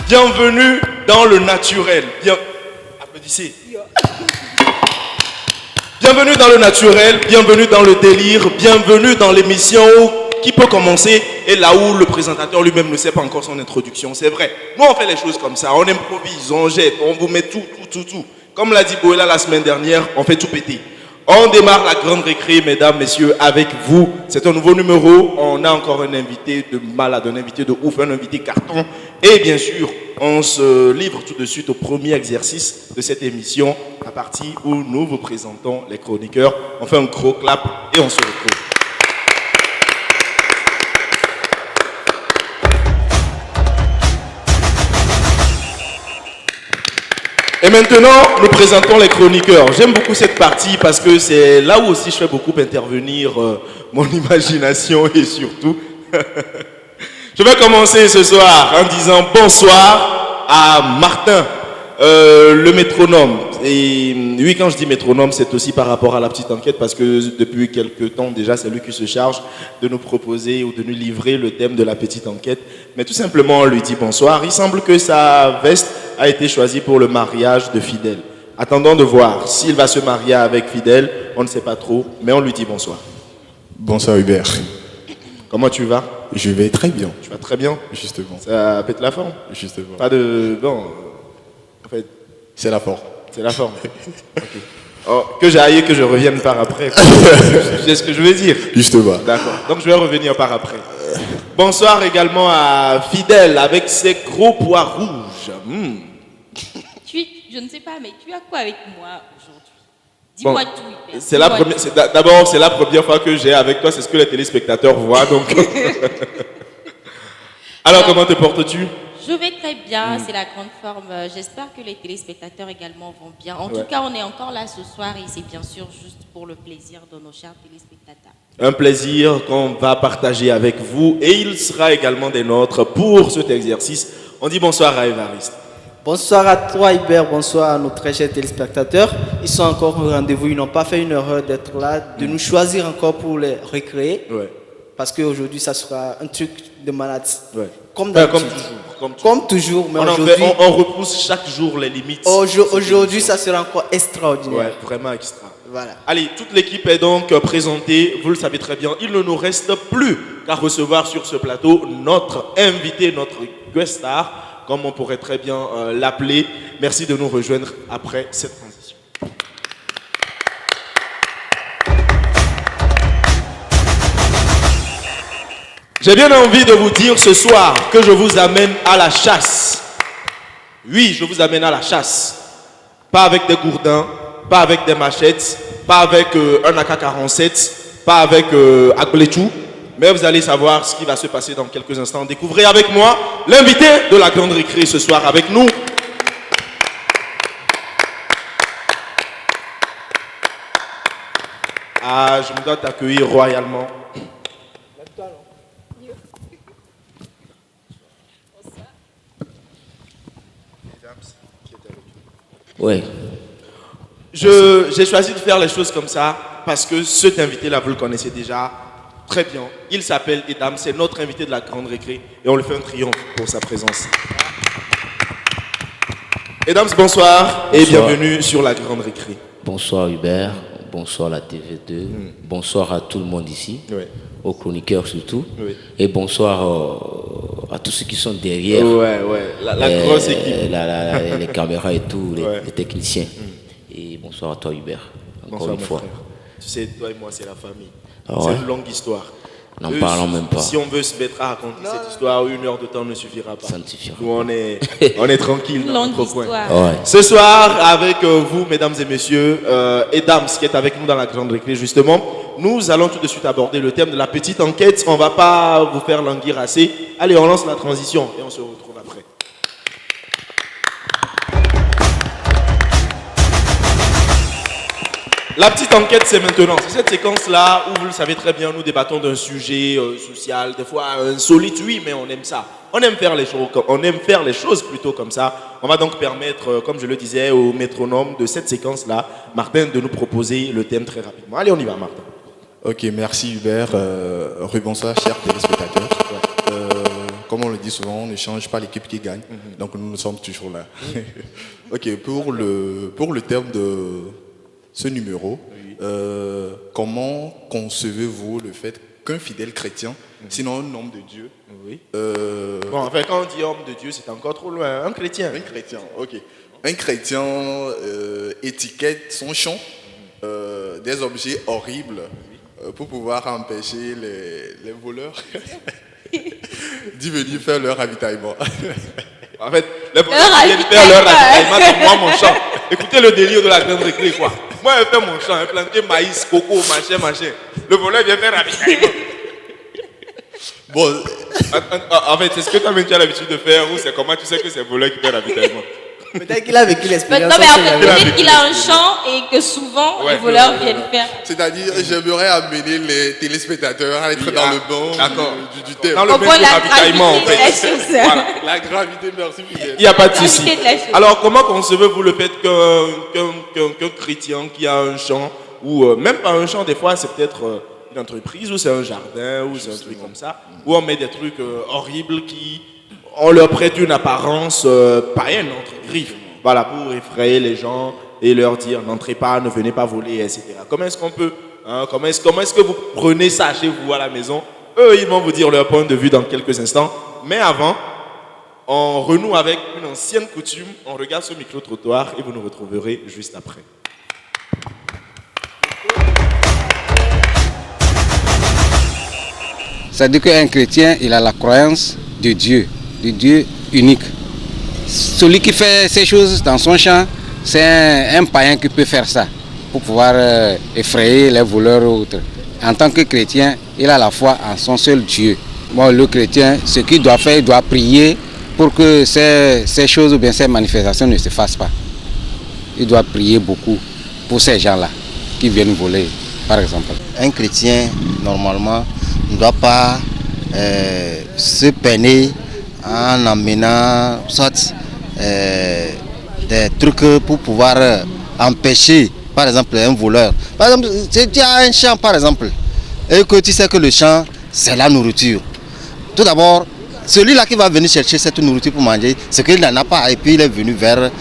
Bienvenue dans le naturel. Applaudissez. Bienvenue dans le naturel, bienvenue dans le délire, bienvenue dans l'émission qui peut commencer et là où le présentateur lui-même ne sait pas encore son introduction. C'est vrai. Nous, on fait les choses comme ça. On improvise, on jette, on vous met tout. Comme l'a dit Boella la semaine dernière, on fait tout péter. On démarre la grande récré, mesdames, messieurs, avec vous. C'est un nouveau numéro. On a encore un invité de malade, un invité de ouf, un invité carton. Et bien sûr, on se livre tout de suite au premier exercice de cette émission, la partie où nous vous présentons les chroniqueurs. On fait un gros clap et on se retrouve. Et maintenant, nous présentons les chroniqueurs. J'aime beaucoup cette partie parce que c'est là où aussi je fais beaucoup intervenir mon imagination et surtout... Je vais commencer ce soir en disant bonsoir à Martin, le métronome. Et oui, quand je dis métronome, c'est aussi par rapport à la petite enquête parce que depuis quelques temps déjà, c'est lui qui se charge de nous proposer ou de nous livrer le thème de la petite enquête. Mais tout simplement, on lui dit bonsoir. Il semble que sa veste a été choisie pour le mariage de Fidèle. Attendons de voir s'il va se marier avec Fidèle. On ne sait pas trop, mais on lui dit bonsoir. Bonsoir Hubert. Comment tu vas? Je vais très bien. Tu vas très bien? Justement. Ça pète la forme? Justement. Pas de... Bon, en fait... C'est la forme. C'est la forme. Okay. Oh, que j'aille et que je revienne par après. C'est ce que je veux dire. Justement. D'accord. Donc je vais revenir par après. Bonsoir également à Fidèle avec ses gros pois rouges. Je ne sais pas, mais tu as quoi avec moi aujourd'hui? Dis-moi bon, tout. C'est la première. D'abord, c'est la première fois que j'ai avec toi. C'est ce que les téléspectateurs voient. Donc. Alors, comment te portes-tu? Je vais très bien, c'est la grande forme. J'espère que les téléspectateurs également vont bien. En tout cas, on est encore là ce soir et c'est bien sûr juste pour le plaisir de nos chers téléspectateurs. Un plaisir qu'on va partager avec vous et il sera également des nôtres pour cet exercice. On dit bonsoir à Évariste. Bonsoir à toi Hubert, bonsoir à nos très chers téléspectateurs. Ils sont encore au rendez-vous, ils n'ont pas fait une erreur d'être là, de nous choisir encore pour les recréer. Ouais. Parce qu'aujourd'hui, ça sera un truc de malade. Ouais. Comme toujours. Mais on repousse chaque jour les limites. Aujourd'hui, ça sera encore extraordinaire. Ouais, vraiment extra. Voilà. Allez, toute l'équipe est donc présentée. Vous le savez très bien. Il ne nous reste plus qu'à recevoir sur ce plateau notre invité, notre guest star, comme on pourrait très bien l'appeler. Merci de nous rejoindre après cette transition. J'ai bien envie de vous dire ce soir que je vous amène à la chasse. Oui, je vous amène à la chasse. Pas avec des gourdins, pas avec des machettes, pas avec un AK-47, pas avec Agblechou. Mais vous allez savoir ce qui va se passer dans quelques instants. Découvrez avec moi l'invité de la grande récré ce soir avec nous. Ah, je me dois t'accueillir royalement. Ouais. J'ai choisi de faire les choses comme ça parce que cet invité-là, vous le connaissez déjà très bien. Il s'appelle Edam, c'est notre invité de la grande récré et on lui fait un triomphe pour sa présence. Edam, bonsoir et bienvenue sur la grande récré. Bonsoir Hubert, bonsoir la TV2, bonsoir à tout le monde ici, aux chroniqueurs surtout, et bonsoir à tous ceux qui sont derrière. La grosse équipe. Les caméras et tout, les techniciens. Et bonsoir à toi Hubert, encore une fois. Frère. Tu sais, toi et moi, c'est la famille. Ah c'est ouais. une longue histoire. N'en parlons même pas. Si on veut se mettre à raconter cette histoire, 1 heure de temps ne suffira pas. Ça ne suffira pas. Nous, on est tranquille dans notre coin. Ouais. Ce soir, avec vous, mesdames et messieurs, et dames, qui est avec nous dans la grande récré, justement, nous allons tout de suite aborder le thème de la petite enquête. On ne va pas vous faire languir assez. Allez, on lance la transition et on se retrouve après. La petite enquête, c'est maintenant. C'est cette séquence-là où, vous le savez très bien, nous débattons d'un sujet social, des fois insolite, oui, mais on aime ça. On aime faire les choses plutôt comme ça. On va donc permettre, comme je le disais, au métronome de cette séquence-là, Martin, de nous proposer le thème très rapidement. Allez, on y va, Martin. Ok, merci Hubert. Rebonsoir, chers téléspectateurs. comme on le dit souvent, on ne change pas l'équipe qui gagne. Donc nous sommes toujours là. Ok, pour le terme de ce numéro, comment concevez-vous le fait qu'un fidèle chrétien, sinon un homme de Dieu, bon, en fait, quand on dit homme de Dieu, c'est encore trop loin. Un chrétien. Un chrétien, ok. Un chrétien étiquette son chant des objets horribles pour pouvoir empêcher les voleurs d'y venir faire leur ravitaillement. En fait, les voleurs viennent faire leur ravitaillement comme moi, mon champ. Écoutez le délire de la grande récré, quoi. Moi, je fais mon champ, je planter maïs, coco, machin. Le voleur vient faire ravitaillement. Bon, en fait, c'est ce que toi-même tu as l'habitude de faire ou c'est comment tu sais que c'est le voleur qui fait ravitaillement? Peut-être qu'il a vécu l'expérience. Non, mais en fait, peut-être qu'il a un champ et que souvent, les voleurs viennent faire. c'est-à-dire, j'aimerais amener les téléspectateurs à être dans le banc du thème. Dans le bain de ravitaillement, en fait. Voilà, la gravité, merci. Il n'y a pas de souci. Alors, comment concevez-vous le fait qu'un chrétien qui a un champ, ou même pas un champ, des fois, c'est peut-être une entreprise, ou c'est un jardin, ou c'est un truc comme ça, où on met des trucs horribles qui... On leur prête une apparence païenne, entre griffes, voilà, pour effrayer les gens et leur dire n'entrez pas, ne venez pas voler, etc. Comment est-ce qu'on peut, comment est-ce que vous prenez ça chez vous à la maison? Eux, ils vont vous dire leur point de vue dans quelques instants. Mais avant, on renoue avec une ancienne coutume, on regarde ce micro-trottoir et vous nous retrouverez juste après. C'est-à-dire qu'un chrétien, il a la croyance de Dieu unique. Celui qui fait ces choses dans son champ, c'est un païen qui peut faire ça, pour pouvoir effrayer les voleurs ou autres. En tant que chrétien, il a la foi en son seul Dieu. Bon, le chrétien, ce qu'il doit faire, il doit prier pour que ces choses ou bien ces manifestations ne se fassent pas. Il doit prier beaucoup pour ces gens-là qui viennent voler, par exemple. Un chrétien, normalement, ne doit pas se peiner en amenant soit des trucs pour pouvoir empêcher, par exemple, un voleur. Par exemple, si tu as un champ, par exemple, et que tu sais que le champ, c'est la nourriture. Tout d'abord, celui-là qui va venir chercher cette nourriture pour manger, c'est qu'il n'en a pas, et puis il est venu vers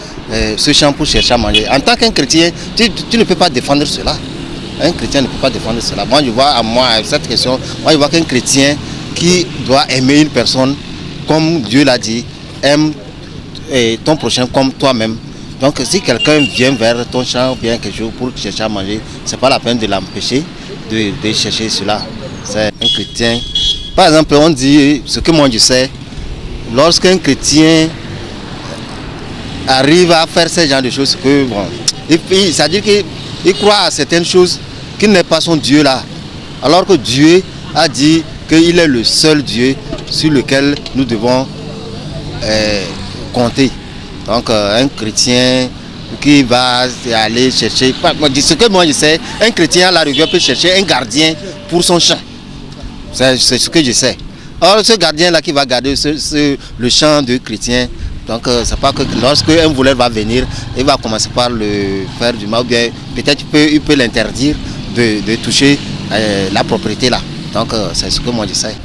ce champ pour chercher à manger. En tant qu'un chrétien, tu ne peux pas défendre cela. Un chrétien ne peut pas défendre cela. Moi, je vois cette question, moi, je vois qu'un chrétien qui doit aimer une personne, comme Dieu l'a dit, aime ton prochain comme toi-même. Donc si quelqu'un vient vers ton champ ou bien quelque chose pour chercher à manger, ce n'est pas la peine de l'empêcher de chercher cela. C'est un chrétien. Par exemple, on dit, ce que moi je sais, lorsqu'un chrétien arrive à faire ce genre de choses, c'est-à-dire qu'il croit à certaines choses qui n'est pas son Dieu là. Alors que Dieu a dit qu'il est le seul Dieu sur lequel nous devons compter. Donc un chrétien qui va aller chercher, ce que moi je sais, un chrétien à la rigueur peut chercher un gardien pour son champ. C'est ce que je sais. Or ce gardien là qui va garder le champ de chrétien, donc c'est pas que lorsque un voleur va venir, il va commencer par le faire du mal, ou bien peut-être il peut l'interdire de toucher la propriété là. Donc c'est ce que moi je sais.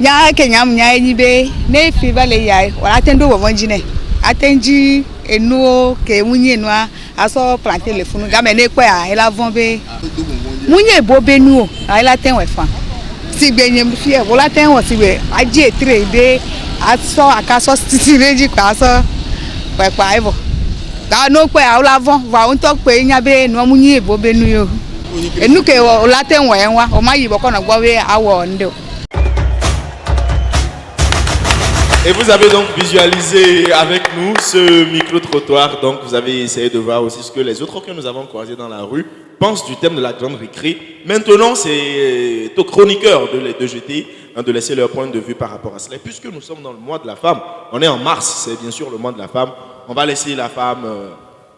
Et vous avez donc visualisé avec nous ce micro-trottoir. Donc vous avez essayé de voir aussi ce que les autres que nous avons croisés dans la rue pensent du thème de la grande récré. Maintenant, c'est aux chroniqueurs de jeter, de laisser leur point de vue par rapport à cela. Et puisque nous sommes dans le mois de la femme, on est en mars, c'est bien sûr le mois de la femme. On va laisser la femme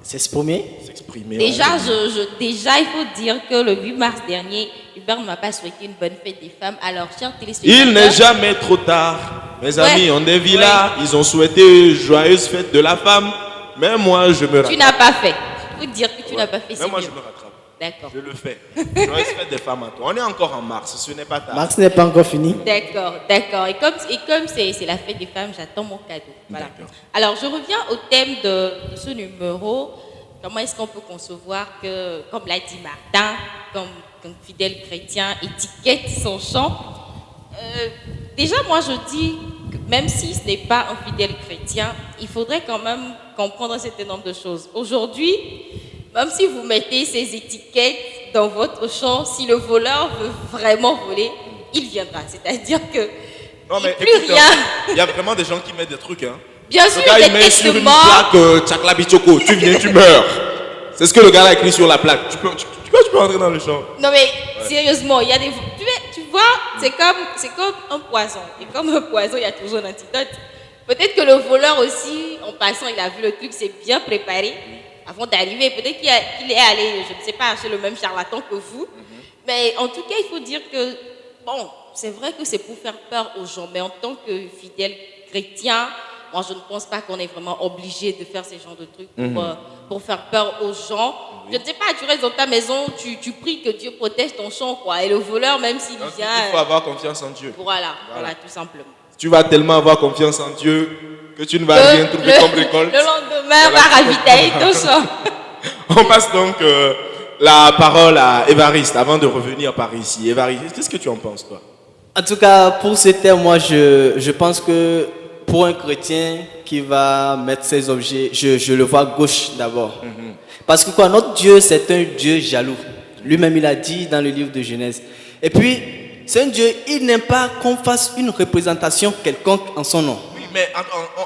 s'exprimer. Déjà, il faut dire que le 8 mars dernier, Hubert ne m'a pas souhaité une bonne fête des femmes. Alors, chers téléspectateurs... Il n'est jamais trop tard. Mes amis, on est là, ils ont souhaité joyeuse fête de la femme. Mais moi, je me rattrape. Tu n'as pas fait. Il faut dire que tu n'as pas fait. Mais moi, je me rattrape. D'accord. Je le fais. Je respecte des femmes à toi. On est encore en mars, ce n'est pas tard. Mars n'est pas encore fini. D'accord, d'accord. Et comme c'est la fête des femmes, j'attends mon cadeau. Voilà. Alors, je reviens au thème de ce numéro. Comment est-ce qu'on peut concevoir que, comme l'a dit Martin, comme fidèle chrétien étiquette son chant? Déjà, moi, je dis que même si ce n'est pas un fidèle chrétien, il faudrait quand même comprendre un certain nombre de choses. Aujourd'hui, même si vous mettez ces étiquettes dans votre chant, si le voleur veut vraiment voler, il viendra. C'est-à-dire que non, mais plus écoute, rien. Il y a vraiment des gens qui mettent des trucs. Hein. Bien sûr, le gars, il il met sur de une mort. plaque Chakla Bichoko. Tu viens, tu meurs. C'est ce que le gars a écrit sur la plaque. Tu peux entrer dans le champ. Non mais sérieusement, il y a des... Tu vois, c'est comme un poison. Et comme un poison, il y a toujours un antidote. Peut-être que le voleur aussi, en passant, il a vu le truc, c'est bien préparé. Avant d'arriver, peut-être qu'il est allé, je ne sais pas, chez le même charlatan que vous. Mais en tout cas, il faut dire que, bon, c'est vrai que c'est pour faire peur aux gens. Mais en tant que fidèle chrétien, moi, je ne pense pas qu'on est vraiment obligé de faire ce genre de trucs pour faire peur aux gens. Je ne sais pas, tu restes dans ta maison, tu pries que Dieu protège ton champ, quoi. Et le voleur, même s'il vient... Il faut avoir confiance en Dieu. Voilà, tout simplement. Tu vas tellement avoir confiance en Dieu que tu ne vas rien trouver comme récolte. Le lendemain, va ravitailler ton champ. On passe donc la parole à Évariste avant de revenir par ici. Évariste, qu'est-ce que tu en penses, toi? En tout cas, pour ce thème, moi, je pense que pour un chrétien qui va mettre ses objets, je le vois à gauche d'abord. Parce que quoi, notre Dieu, c'est un Dieu jaloux. Lui-même, il a dit dans le livre de Genèse. Et puis, c'est un Dieu, il n'aime pas qu'on fasse une représentation quelconque en son nom. Oui, mais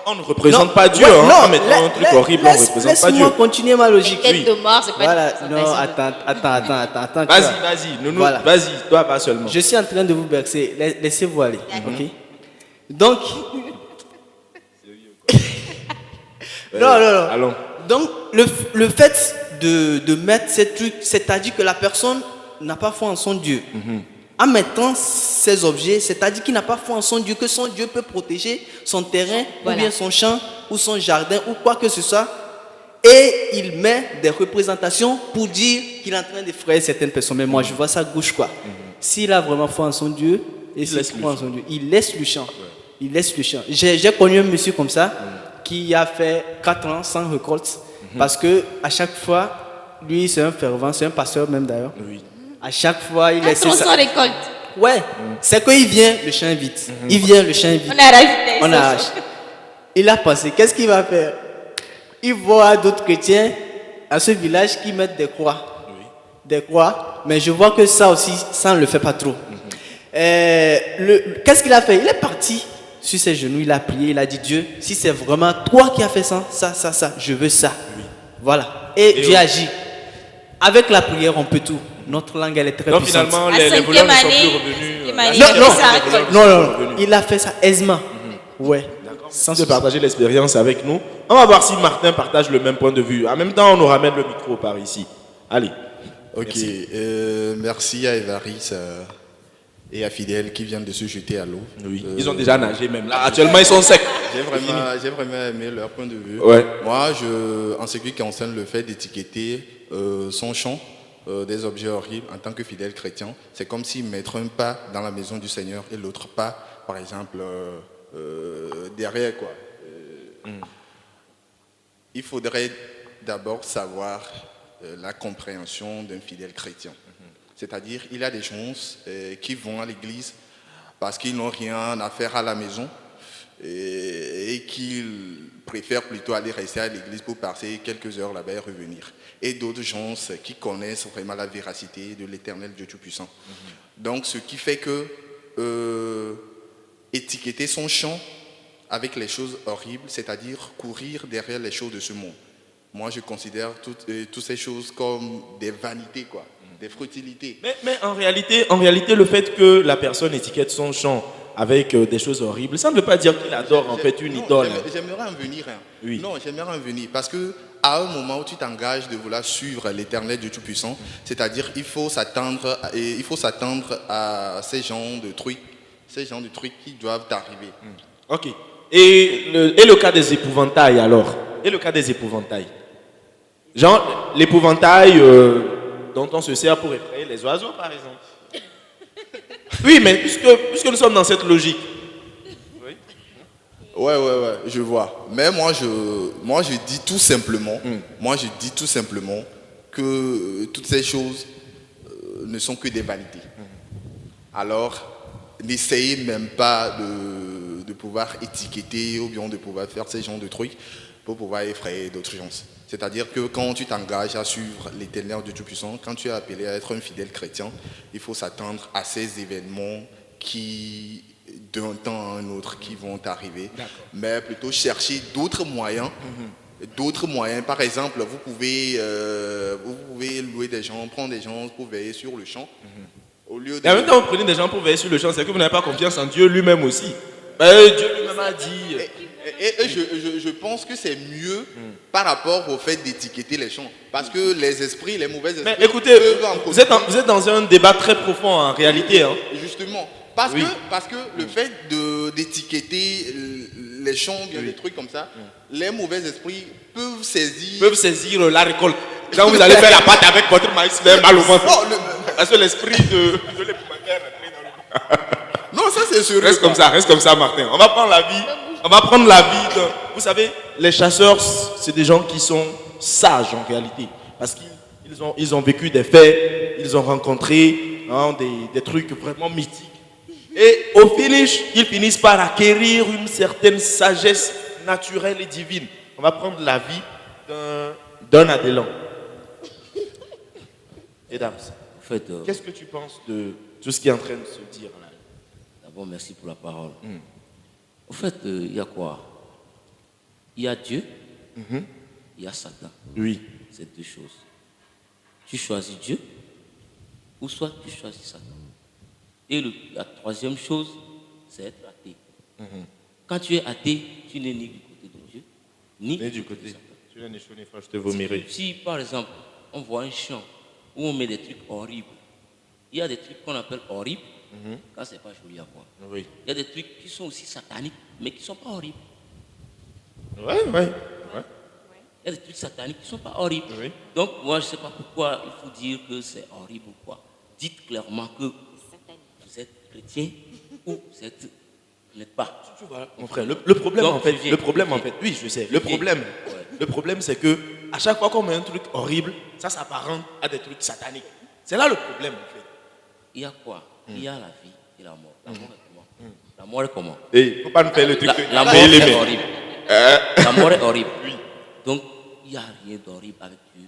on ne représente pas Dieu. En mettant un truc horrible, on ne représente pas Dieu. Laisse-moi continuer ma logique. Tête de mort, c'est pas Voilà, une non, attends. tu vois. Vas-y, Voilà. vas-y, toi pas seulement. Je suis en train de vous bercer, laissez-vous aller, ok? Donc, non. Allons. Donc, le fait de mettre ces trucs, c'est-à-dire que la personne n'a pas foi en son Dieu. En mettant ces objets, c'est-à-dire qu'il n'a pas foi en son Dieu, que son Dieu peut protéger son terrain, ou bien son champ, ou son jardin, ou quoi que ce soit. Et il met des représentations pour dire qu'il est en train d'effrayer certaines personnes. Mais moi, je vois ça gauche, quoi. S'il a vraiment foi en son Dieu, et s'il croit en son Dieu, il laisse le champ. Il laisse le champ. J'ai connu un monsieur comme ça, qui a fait 4 ans sans récolte, parce que à chaque fois, lui, c'est un fervent, c'est un pasteur même d'ailleurs. Oui. À chaque fois, il laisse ça. Récolte. Ouais, c'est qu'il vient, le champ est vide. Il vient, le champ est vide. On arrache. Il a pensé, qu'est-ce qu'il va faire? Il voit d'autres chrétiens à ce village qui mettent des croix. Des croix, mais je vois que ça aussi, ça ne le fait pas trop. Qu'est-ce qu'il a fait? Il est parti sur ses genoux, il a prié, il a dit, Dieu, si c'est vraiment toi qui as fait ça, je veux ça. Voilà. Et Dieu agit. Avec la prière, on peut tout. Notre langue, elle est très puissante. Donc finalement, les voleurs ne sont plus revenus. Non, il a fait ça aisément. Ouais. Sans de partager l'expérience avec nous. On va voir si Martin partage le même point de vue. En même temps, on nous ramène le micro par ici. Allez. Ok, merci à Évariste et à Fidèle qui viennent de se jeter à l'eau. Oui. Ils ont déjà nagé même. Là, actuellement, ils sont secs. J'ai vraiment aimé leur point de vue. Ouais. Moi, en ce qui concerne le fait d'étiqueter son champ, des objets horribles, en tant que fidèle chrétien, c'est comme si mettre un pas dans la maison du Seigneur et l'autre pas, par exemple, derrière, quoi. Il faudrait d'abord savoir la compréhension d'un fidèle chrétien. C'est-à-dire, il y a des gens qui vont à l'église parce qu'ils n'ont rien à faire à la maison et qu'ils préfèrent plutôt aller rester à l'église pour passer quelques heures là-bas et revenir. Et d'autres gens qui connaissent vraiment la véracité de l'Éternel Dieu Tout-Puissant. Donc, ce qui fait que étiqueter son champ avec les choses horribles, c'est-à-dire courir derrière les choses de ce monde. Moi, je considère toutes ces choses comme des vanités, quoi, des futilités. Mais en réalité, le fait que la personne étiquette son champ avec des choses horribles, ça ne veut pas dire qu'il adore en fait une idole. J'aimerais en venir. Oui. Non, j'aimerais en venir parce que à un moment où tu t'engages de vouloir suivre l'Éternel Dieu Tout-Puissant, c'est-à-dire il faut s'attendre à ces genres de trucs qui doivent t'arriver. Ok. Et le cas des épouvantails alors? Et le cas des épouvantails? Genre, l'épouvantail, dont on se sert pour effrayer les oiseaux, par exemple. Oui, mais puisque nous sommes dans cette logique. Ouais, je vois. Mais moi, je dis tout simplement, que toutes ces choses ne sont que des vanités. Alors, n'essayez même pas de pouvoir étiqueter ou bien de pouvoir faire ces genres de trucs pour pouvoir effrayer d'autres gens. C'est-à-dire que quand tu t'engages à suivre l'Éternel de Dieu puissant, quand tu es appelé à être un fidèle chrétien, il faut s'attendre à ces événements qui, d'un temps à un autre, qui vont arriver. Mais plutôt chercher d'autres moyens. D'autres moyens, par exemple, vous pouvez louer des gens, prendre des gens pour veiller sur le champ. Au lieu de... Et en même temps, vous prenez des gens pour veiller sur le champ, c'est que vous n'avez pas confiance en Dieu lui-même aussi. Dieu lui-même a dit... Et je pense que c'est mieux par rapport au fait d'étiqueter les champs. Parce que les esprits, les mauvais esprits... Mais écoutez, vous êtes dans un débat très profond en réalité. Hein. Justement. Parce que le fait d'étiqueter les champs, des trucs comme ça, les mauvais esprits peuvent saisir la récolte. Quand vous allez faire la pâte avec votre maïs, vous avez mal au ventre. Parce que l'esprit de l'épouvantaire est rentré dans le... Non, ça c'est sûr. Reste comme ça, Martin. On va prendre la vie de... Vous savez, les chasseurs, c'est des gens qui sont sages en réalité. Parce qu'ils ont vécu des faits, ils ont rencontré des trucs vraiment mythiques. Et au finish, ils finissent par acquérir une certaine sagesse naturelle et divine. On va prendre la vie d'un Adélan. Edams, en fait, qu'est-ce que tu penses de tout ce qui est en train de se dire là? D'abord, merci pour la parole. En fait, il y a quoi? Il y a Dieu, il y a Satan. Oui. C'est deux choses. Tu choisis Dieu, ou soit tu choisis Satan. Et la troisième chose, c'est être athée. Quand tu es athée, tu n'es ni du côté de Dieu, ni du côté de Satan. Tu n'es ni chaud ni froid, je te vomirai. Si, par exemple, on voit un champ où on met des trucs horribles, il y a des trucs qu'on appelle horribles, quand c'est pas joli à voir. Oui. Il y a des trucs qui sont aussi sataniques, mais qui ne sont pas horribles. Ouais. Il y a des trucs sataniques qui ne sont pas horribles. Oui. Donc, moi, je ne sais pas pourquoi il faut dire que c'est horrible ou quoi. Dites clairement que vous êtes chrétien ou vous n'êtes pas. Tu vois, mon frère, le problème Donc, en fait, oui, je sais. Le problème, c'est que à chaque fois qu'on met un truc horrible, ça s'apparente à des trucs sataniques. C'est là le problème, en fait. Il y a quoi? Il y a la vie et la mort. La mort est comment? La mort est comment? Il ne faut pas nous faire le truc. La mort est horrible. La mort est horrible. Oui. Donc, il n'y a rien d'horrible avec Dieu.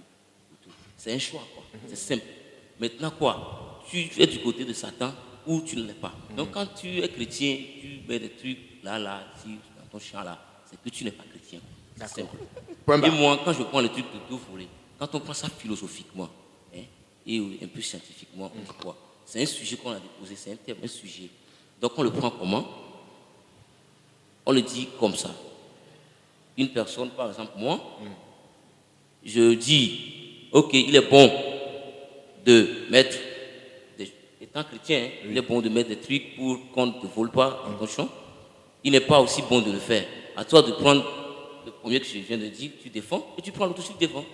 C'est un choix, quoi. C'est simple. Maintenant, quoi? Tu es du côté de Satan ou tu ne l'es pas. Donc, quand tu es chrétien, tu mets des trucs là, ici, dans ton champ là, c'est que tu n'es pas chrétien. C'est simple. Et moi, quand je prends le truc de deux volets, quand on prend ça philosophiquement, et un peu scientifiquement, on dit quoi? C'est un sujet qu'on a déposé, c'est un thème, un sujet. Donc, on le prend comment? On le dit comme ça. Une personne, par exemple, moi, je dis, ok, il est bon de mettre, étant chrétien, il est bon de mettre des trucs pour qu'on ne te vole pas dans ton champ. Il n'est pas aussi bon de le faire. À toi de prendre le premier que je viens de dire, tu défends, et tu prends l'autre, tu défends.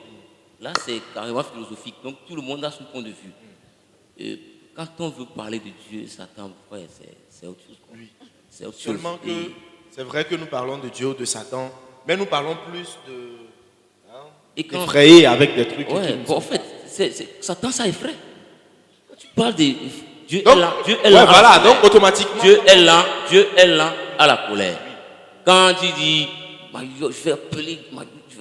Là, c'est carrément philosophique. Donc, tout le monde a son point de vue. Quand on veut parler de Dieu et Satan, c'est autre chose. Oui. C'est autre chose. Seulement que c'est vrai que nous parlons de Dieu ou de Satan, mais nous parlons plus d'effrayer avec des trucs. En fait, Satan, ça effraie. Tu parles de Dieu est là. Dieu est là. Voilà, donc automatiquement. Dieu est là à la colère. Quand tu dis, je vais appeler,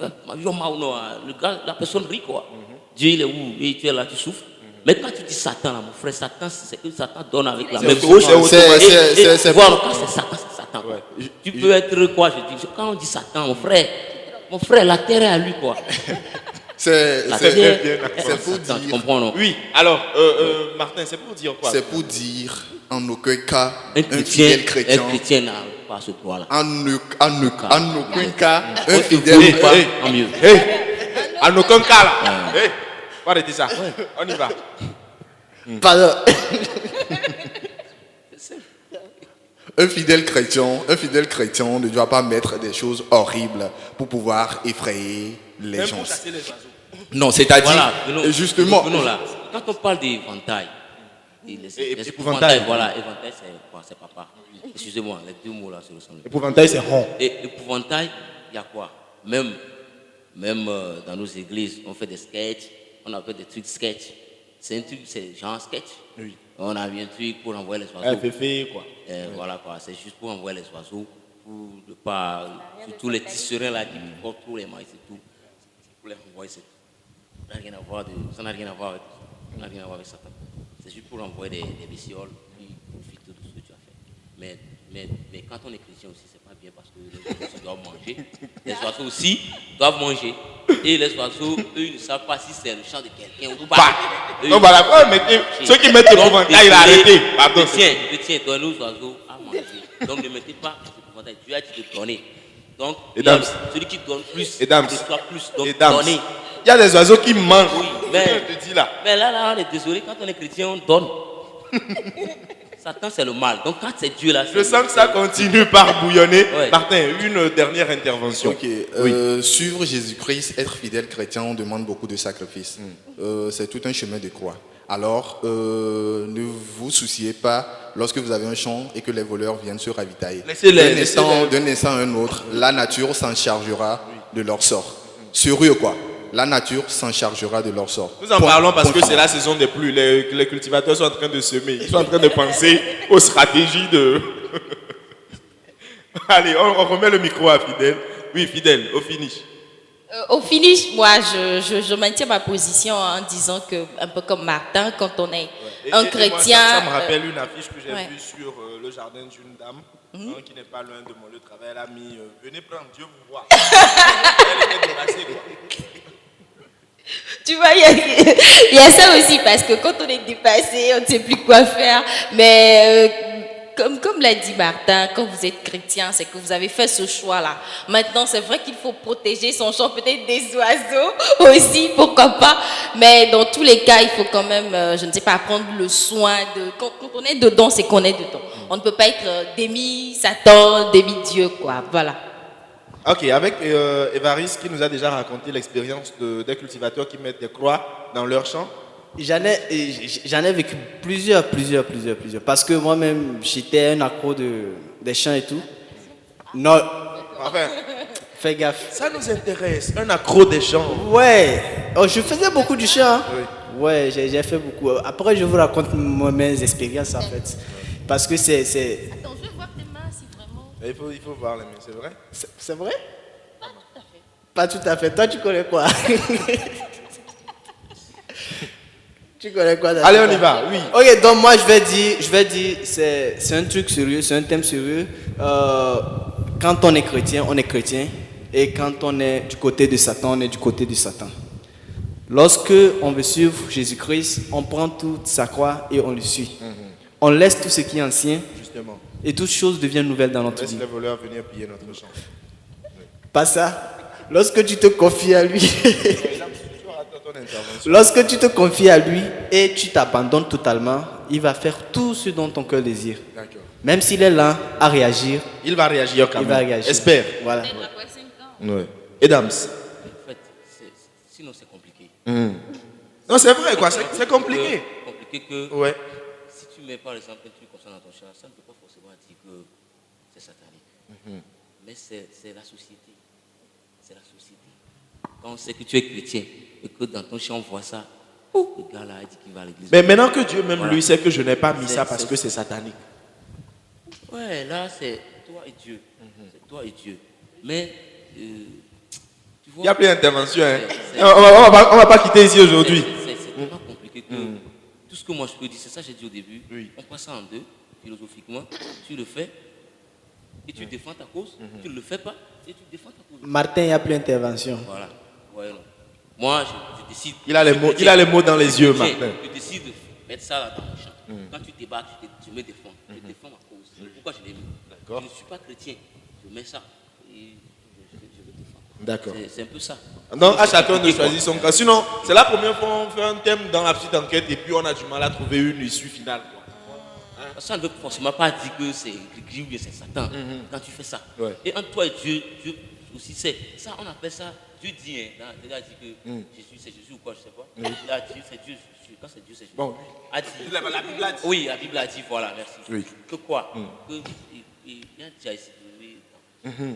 le gars, la personne rit quoi. Dieu il est où? Et tu es là, tu souffres. Mais quand tu dis Satan, là, mon frère, Satan, c'est que Satan donne avec la même chose. C'est voilà, quand c'est Satan. Ouais. Tu peux être quoi? Je dis, quand on dit Satan, mon frère, la terre est à lui, quoi. C'est pour Satan, dire. tu comprends, non? Oui, alors, Martin, c'est pour dire quoi? C'est pour dire, en aucun cas, un fidèle chrétien. Un chrétien n'a pas ce droit-là. En aucun cas, un fidèle chrétien. En aucun cas, là. Faut arrêter ça. On y va. Pardon. Un fidèle chrétien ne doit pas mettre des choses horribles pour pouvoir effrayer les gens. Même pour chasser les oiseaux. Non, c'est-à-dire, voilà, justement, venons là. quand on parle d'éventail, épouvantail. épouvantail, voilà, éventail c'est quoi? C'est papa. Excusez-moi, les deux mots là se ressemblent. Épouvantail, c'est rond. Et épouvantail, il y a quoi? Même dans nos églises, on fait des sketchs, on appelle des trucs sketch. C'est un truc, c'est genre sketch. Oui. On a mis un truc pour envoyer les oiseaux. FFF, quoi. Voilà quoi, c'est juste pour envoyer les oiseaux, pour ne pas, surtout les tisserands là qui portent tous les maïs et tout, pour les renvoyer, c'est tout. Ça n'a rien à voir, ça n'a rien à voir avec ça. Ça n'a rien à voir avec ça. C'est juste pour envoyer des bestioles, puis profiter de ce que tu as fait. Mais quand on est chrétien aussi, c'est pas bien parce que les oiseaux aussi doivent manger. Les oiseaux aussi doivent manger. Et les oiseaux, eux, ils ne savent pas si c'est le chant de quelqu'un ou pas. Non, voilà. Ceux qui mettent l'épouvantail, il a arrêté. Pardon. Le tien donne aux oiseaux à manger. Donc ne mettez pas l'épouvantail. Dieu a dit de donner. Donc, celui qui donne plus, reçoit plus. Donc, donner. Il y a des oiseaux qui mangent. Oui, mais, je te dis là. Mais là, on est désolé, quand on est chrétien, on donne. Satan, c'est le mal. Donc, quand c'est Dieu là. Je sens que ça continue par bouillonner. Ouais. Martin, une dernière intervention. Ok, suivre Jésus-Christ, être fidèle chrétien, on demande beaucoup de sacrifices. C'est tout un chemin de croix. Alors, ne vous souciez pas lorsque vous avez un champ et que les voleurs viennent se ravitailler. D'un instant à un autre, la nature s'en chargera de leur sort. Sérieux quoi. La nature s'en chargera de leur sort. Nous en parlons parce que c'est la saison des pluies. Les cultivateurs sont en train de semer. Ils sont en train de penser aux stratégies de... Allez, on remet le micro à Fidèle. Oui, Fidèle, au finish. Au finish, moi, je maintiens ma position en disant que, un peu comme Martin, quand on est un chrétien... Ça me rappelle une affiche que j'ai vue sur le jardin d'une dame qui n'est pas loin de mon lieu de travail. Elle a mis « Venez prendre, Dieu vous voit ». Elle était dépassée, quoi. Tu vois, il y a ça aussi, parce que quand on est dépassé, on ne sait plus quoi faire. Mais comme l'a dit Martin, quand vous êtes chrétien, c'est que vous avez fait ce choix-là. Maintenant, c'est vrai qu'il faut protéger son champ, peut-être des oiseaux aussi, pourquoi pas. Mais dans tous les cas, il faut quand même, je ne sais pas, prendre le soin de... Quand on est dedans, c'est qu'on est dedans. On ne peut pas être demi-Satan, demi-Dieu, quoi. Voilà. Ok, avec Évariste qui nous a déjà raconté l'expérience des cultivateurs qui mettent des croix dans leur champ. J'en ai vécu plusieurs. Parce que moi-même, j'étais un accro des champs et tout. Non. Enfin, fais gaffe. Ça nous intéresse, un accro des champs. Ouais. Oh, je faisais beaucoup du chant. Hein. Oui. Ouais, j'ai fait beaucoup. Après, je vous raconte mes expériences en fait. Parce que c'est... Attends, je vais voir tes mains si vraiment... Il faut voir les mains, c'est vrai? C'est vrai? Pas tout à fait. Toi, tu connais quoi? Tu connais quoi? Allez, on y va, oui. Ok, donc moi, je vais dire, c'est un truc sérieux, c'est un thème sérieux. Quand on est chrétien, on est chrétien. Et quand on est du côté de Satan, on est du côté de Satan. Lorsque on veut suivre Jésus-Christ, on prend toute sa croix et on le suit. On laisse tout ce qui est ancien. Justement. Et toutes choses deviennent nouvelles dans notre vie. Laisse les voleurs venir piller notre champ. Pas ça. Lorsque tu te confies à lui, lorsque tu te confies à lui et tu t'abandonnes totalement, il va faire tout ce dont ton cœur désire. D'accord. Même s'il est là à réagir, il va réagir quand il même. va réagir. Espère. Voilà. Ouais. Et Dams. En fait, sinon c'est compliqué. Non, c'est vrai, quoi. C'est compliqué. Compliqué que Ouais. si tu mets par exemple un truc comme ça dans ton champ, ça ne peut pas forcément dire que c'est satanique. Mais c'est la société. C'est la société. Quand on sait que tu es chrétien et que dans ton champ on voit ça, le gars là il dit qu'il va à l'église. Mais maintenant que Dieu même Voilà. lui sait que je n'ai pas mis ça parce c'est- que c'est satanique. Ouais, là c'est toi et Dieu. C'est toi et Dieu. Mais tu vois. Il n'y a plus d'intervention. Hein. C'est- On va pas quitter ici aujourd'hui. C'est tellement compliqué que tout ce que moi je peux dire, c'est ça que j'ai dit au début. Oui. On passe ça en deux, philosophiquement. Tu le fais et tu défends ta cause. Tu ne le fais pas et tu défends ta cause. Martin, il n'y a plus d'intervention. Voilà. Ouais, non. Moi, je décide. Il a les mots dans les yeux, Martin. Je décide de mettre ça là dans mon champ. Quand tu débats, tu me défends. Je défends ma cause. Pourquoi je l'ai mis? D'accord. Je ne suis pas chrétien. Je mets ça. Et je le défends. D'accord. C'est un peu ça. Donc, à chacun de choisir son cas. Sinon, c'est la première fois qu'on fait un thème dans la petite enquête et puis on a du mal à trouver une issue finale. Quoi. Ça ne veut forcément pas dire que c'est Grégory ou bien c'est Satan quand tu fais ça. Ouais. Et entre toi et Dieu, Dieu aussi sait. Ça, on appelle ça, Dieu dit, hein, il a dit que Jésus, c'est Jésus ou quoi, je ne sais pas. Il a dit, c'est Dieu, Dieu, quand c'est Dieu, c'est Jésus. Bon, A dit, la Bible a dit. oui, la Bible a dit, voilà, merci. Oui. Que quoi Que il y a déjà ici,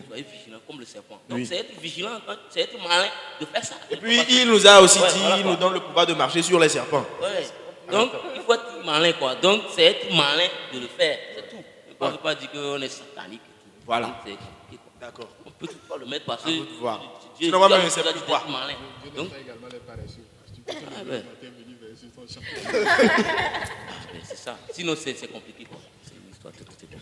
soyez vigilants comme le serpent. Donc Oui. c'est être vigilant, c'est être malin de faire ça. Et puis il nous a aussi Ouais, dit, voilà, il quoi. nous donne le pouvoir de marcher sur les serpents. Ouais. Donc il faut être malin, quoi. Donc c'est être malin de le faire, c'est tout. On ne peut pas dire qu'on est satanique et tout. Voilà. Donc, c'est compliqué, quoi. D'accord. On peut tout pas le mettre parce que À vous de voir. Dieu Sinon, moi-même, Dieu je sais nous a plus dit voir. d'être malin. Donc, c'est ça. Sinon c'est compliqué, quoi. C'est une histoire très compliquée.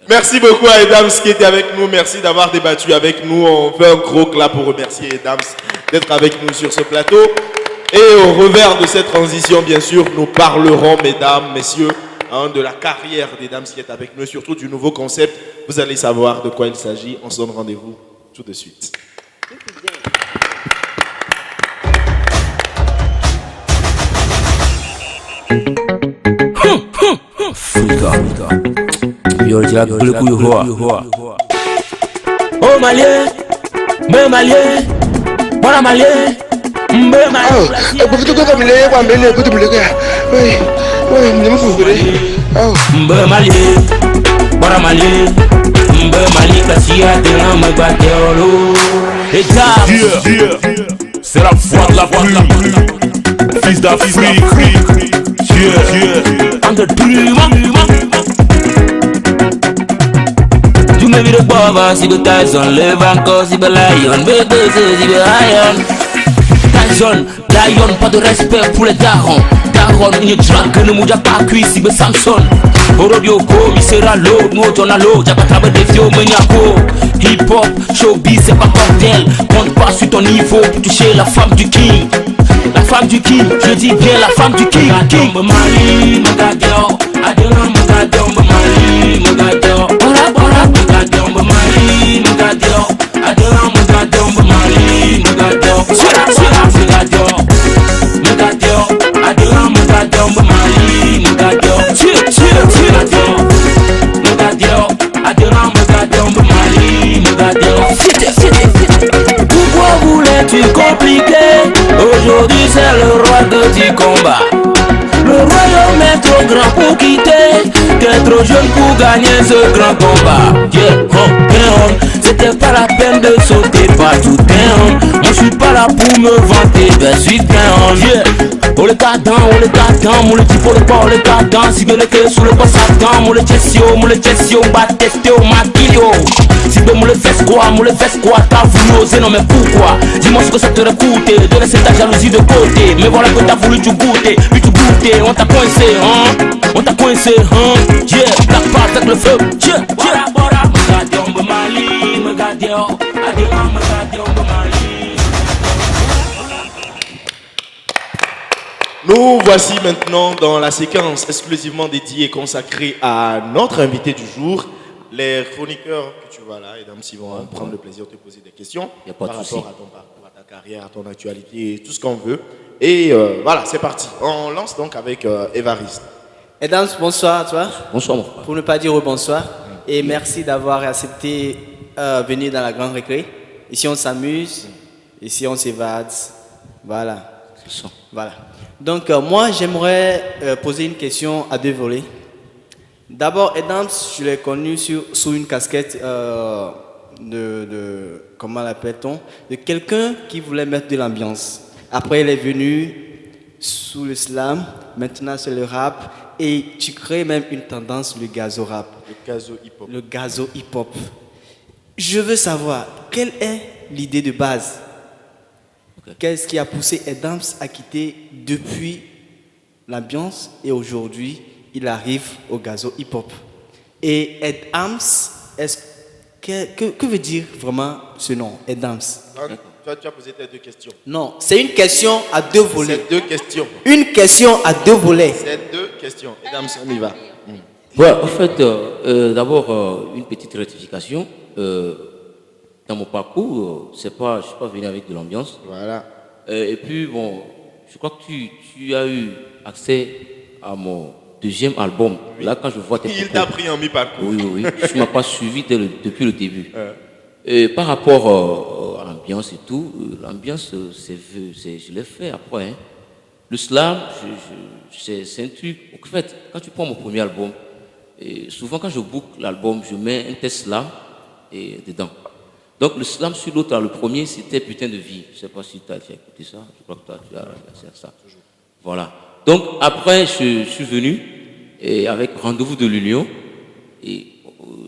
Merci beaucoup à Edams qui était avec nous. Merci d'avoir débattu avec nous. On fait un gros clap pour remercier Edams d'être avec nous sur ce plateau. Et au revers de cette transition, bien sûr, nous parlerons, mesdames, messieurs, de la carrière d'Edams qui est avec nous, et surtout du nouveau concept. Vous allez savoir de quoi il s'agit. On se donne rendez-vous tout de suite. Yo, tu l'as pris le coup de roi. Oh, malien, me malien, voilà malien, me malien. Mbe malien, voilà malien, mbe malien, kassia de la me bateau. Et c'est la foi de la plume, fils d'Afrique, entre tu me vis de boba, si de Tyson, lève encore, si de Lion, bébé, si de Iron. Tyson, Lion, pas de respect pour les darons. Daron, une drague que ne mouja pas cuit, si de Samson. Orodioko, misera l'eau, nous on a l'eau, j'ai pas travaillé des vieux maniaco. Hip hop, showbiz, c'est pas cocktail. Compte pas sur ton niveau pour toucher la femme du king. La femme du king, je dis bien la femme du king. King, Mali, Mogadeo, Adela, Mogadeo, Mali, Mogadeo. Bora, bora, Mogadeo, Mali, Mogadeo. Adela, Mogadeo, Mali, Mogadeo. Sura, sura, Mogadeo. Mogadeo, Adela, Mogadeo, Mali, Mogadeo. Tire, tire, tire, Mogadeo. Adela, Mogadeo, Mali, Mogadeo. Fite, fite. Pourquoi voulais-tu compliquer? Aujourd'hui c'est le roi du combat. Le royaume est trop grand pour quitter. T'es trop jeune pour gagner ce grand combat. Yeah, c'était pas la peine de sauter partout. Moi je suis pas là pour me vanter. Ben suis yeah. On le cadran, on le dit pour le pas, on le cadran. Si bien le que sous le pas Satan, mon le tessio, bat testé au maquillot. Si bien mon le fesse quoi, t'as voulu oser, non mais pourquoi? Dis-moi ce que ça te coûté, de laisser ta jalousie de côté. Mais voilà que t'as voulu tu goûter, puis tu goûter, on t'a coincé, on t'a coincé, yeah, black part avec le feu, yeah, yeah. Bora, Mogadeo, Mali, Mogadeo, Adela, Mogadeo, Mali. Nous voici maintenant dans la séquence exclusivement dédiée et consacrée à notre invité du jour. Les chroniqueurs que tu vois là, et ils vont prendre le plaisir de te poser des questions par rapport à ton parcours, à ta carrière, à ton actualité, tout ce qu'on veut. Et voilà, c'est parti. On lance donc avec Évariste. Edams, bonsoir à toi. Bonsoir mon frère. Pour ne pas dire bonsoir. Et merci d'avoir accepté venir dans la grande récré. Ici on s'amuse, ici on s'évade. Voilà. C'est ça. Voilà. Donc moi j'aimerais poser une question à deux volets. D'abord Edams, je l'ai connu sous une casquette comment l'appelle-t-on, de quelqu'un qui voulait mettre de l'ambiance. Après il est venu sous le slam, maintenant c'est le rap et tu crées même une tendance, le gazo rap. Le gazo hip-hop. Le gazo hip-hop. Je veux savoir, quelle est l'idée de base? Qu'est-ce qui a poussé Edams à quitter depuis l'ambiance et aujourd'hui il arrive au gazo hip-hop? Et Edams, que veut dire vraiment ce nom, Edams? Toi, tu as posé tes deux questions. Non, c'est une question à deux volets. C'est deux questions. Une question à deux volets. C'est deux questions. Edams, on y va. Ouais, en fait, d'abord, une petite rectification. Dans mon parcours, je ne suis pas venu avec de l'ambiance. Voilà. Et puis, bon, je crois que tu as eu accès à mon deuxième album. Oui. Là, quand je vois tes Il t'a pris en mi-parcours. Oui. Tu ne m'as pas suivi depuis le début. Et par rapport à l'ambiance et tout, l'ambiance, je l'ai fait après. Hein. Le slam, c'est un truc. En fait, quand tu prends mon premier album, et souvent quand je boucle l'album, je mets un test slam dedans. Donc le slam sur l'autre, le premier, c'était Putain de vie. Je ne sais pas si tu as écouté ça. Je crois que tu as ça. Voilà. Donc après, je suis venu et avec Rendez-vous de l'Union. Et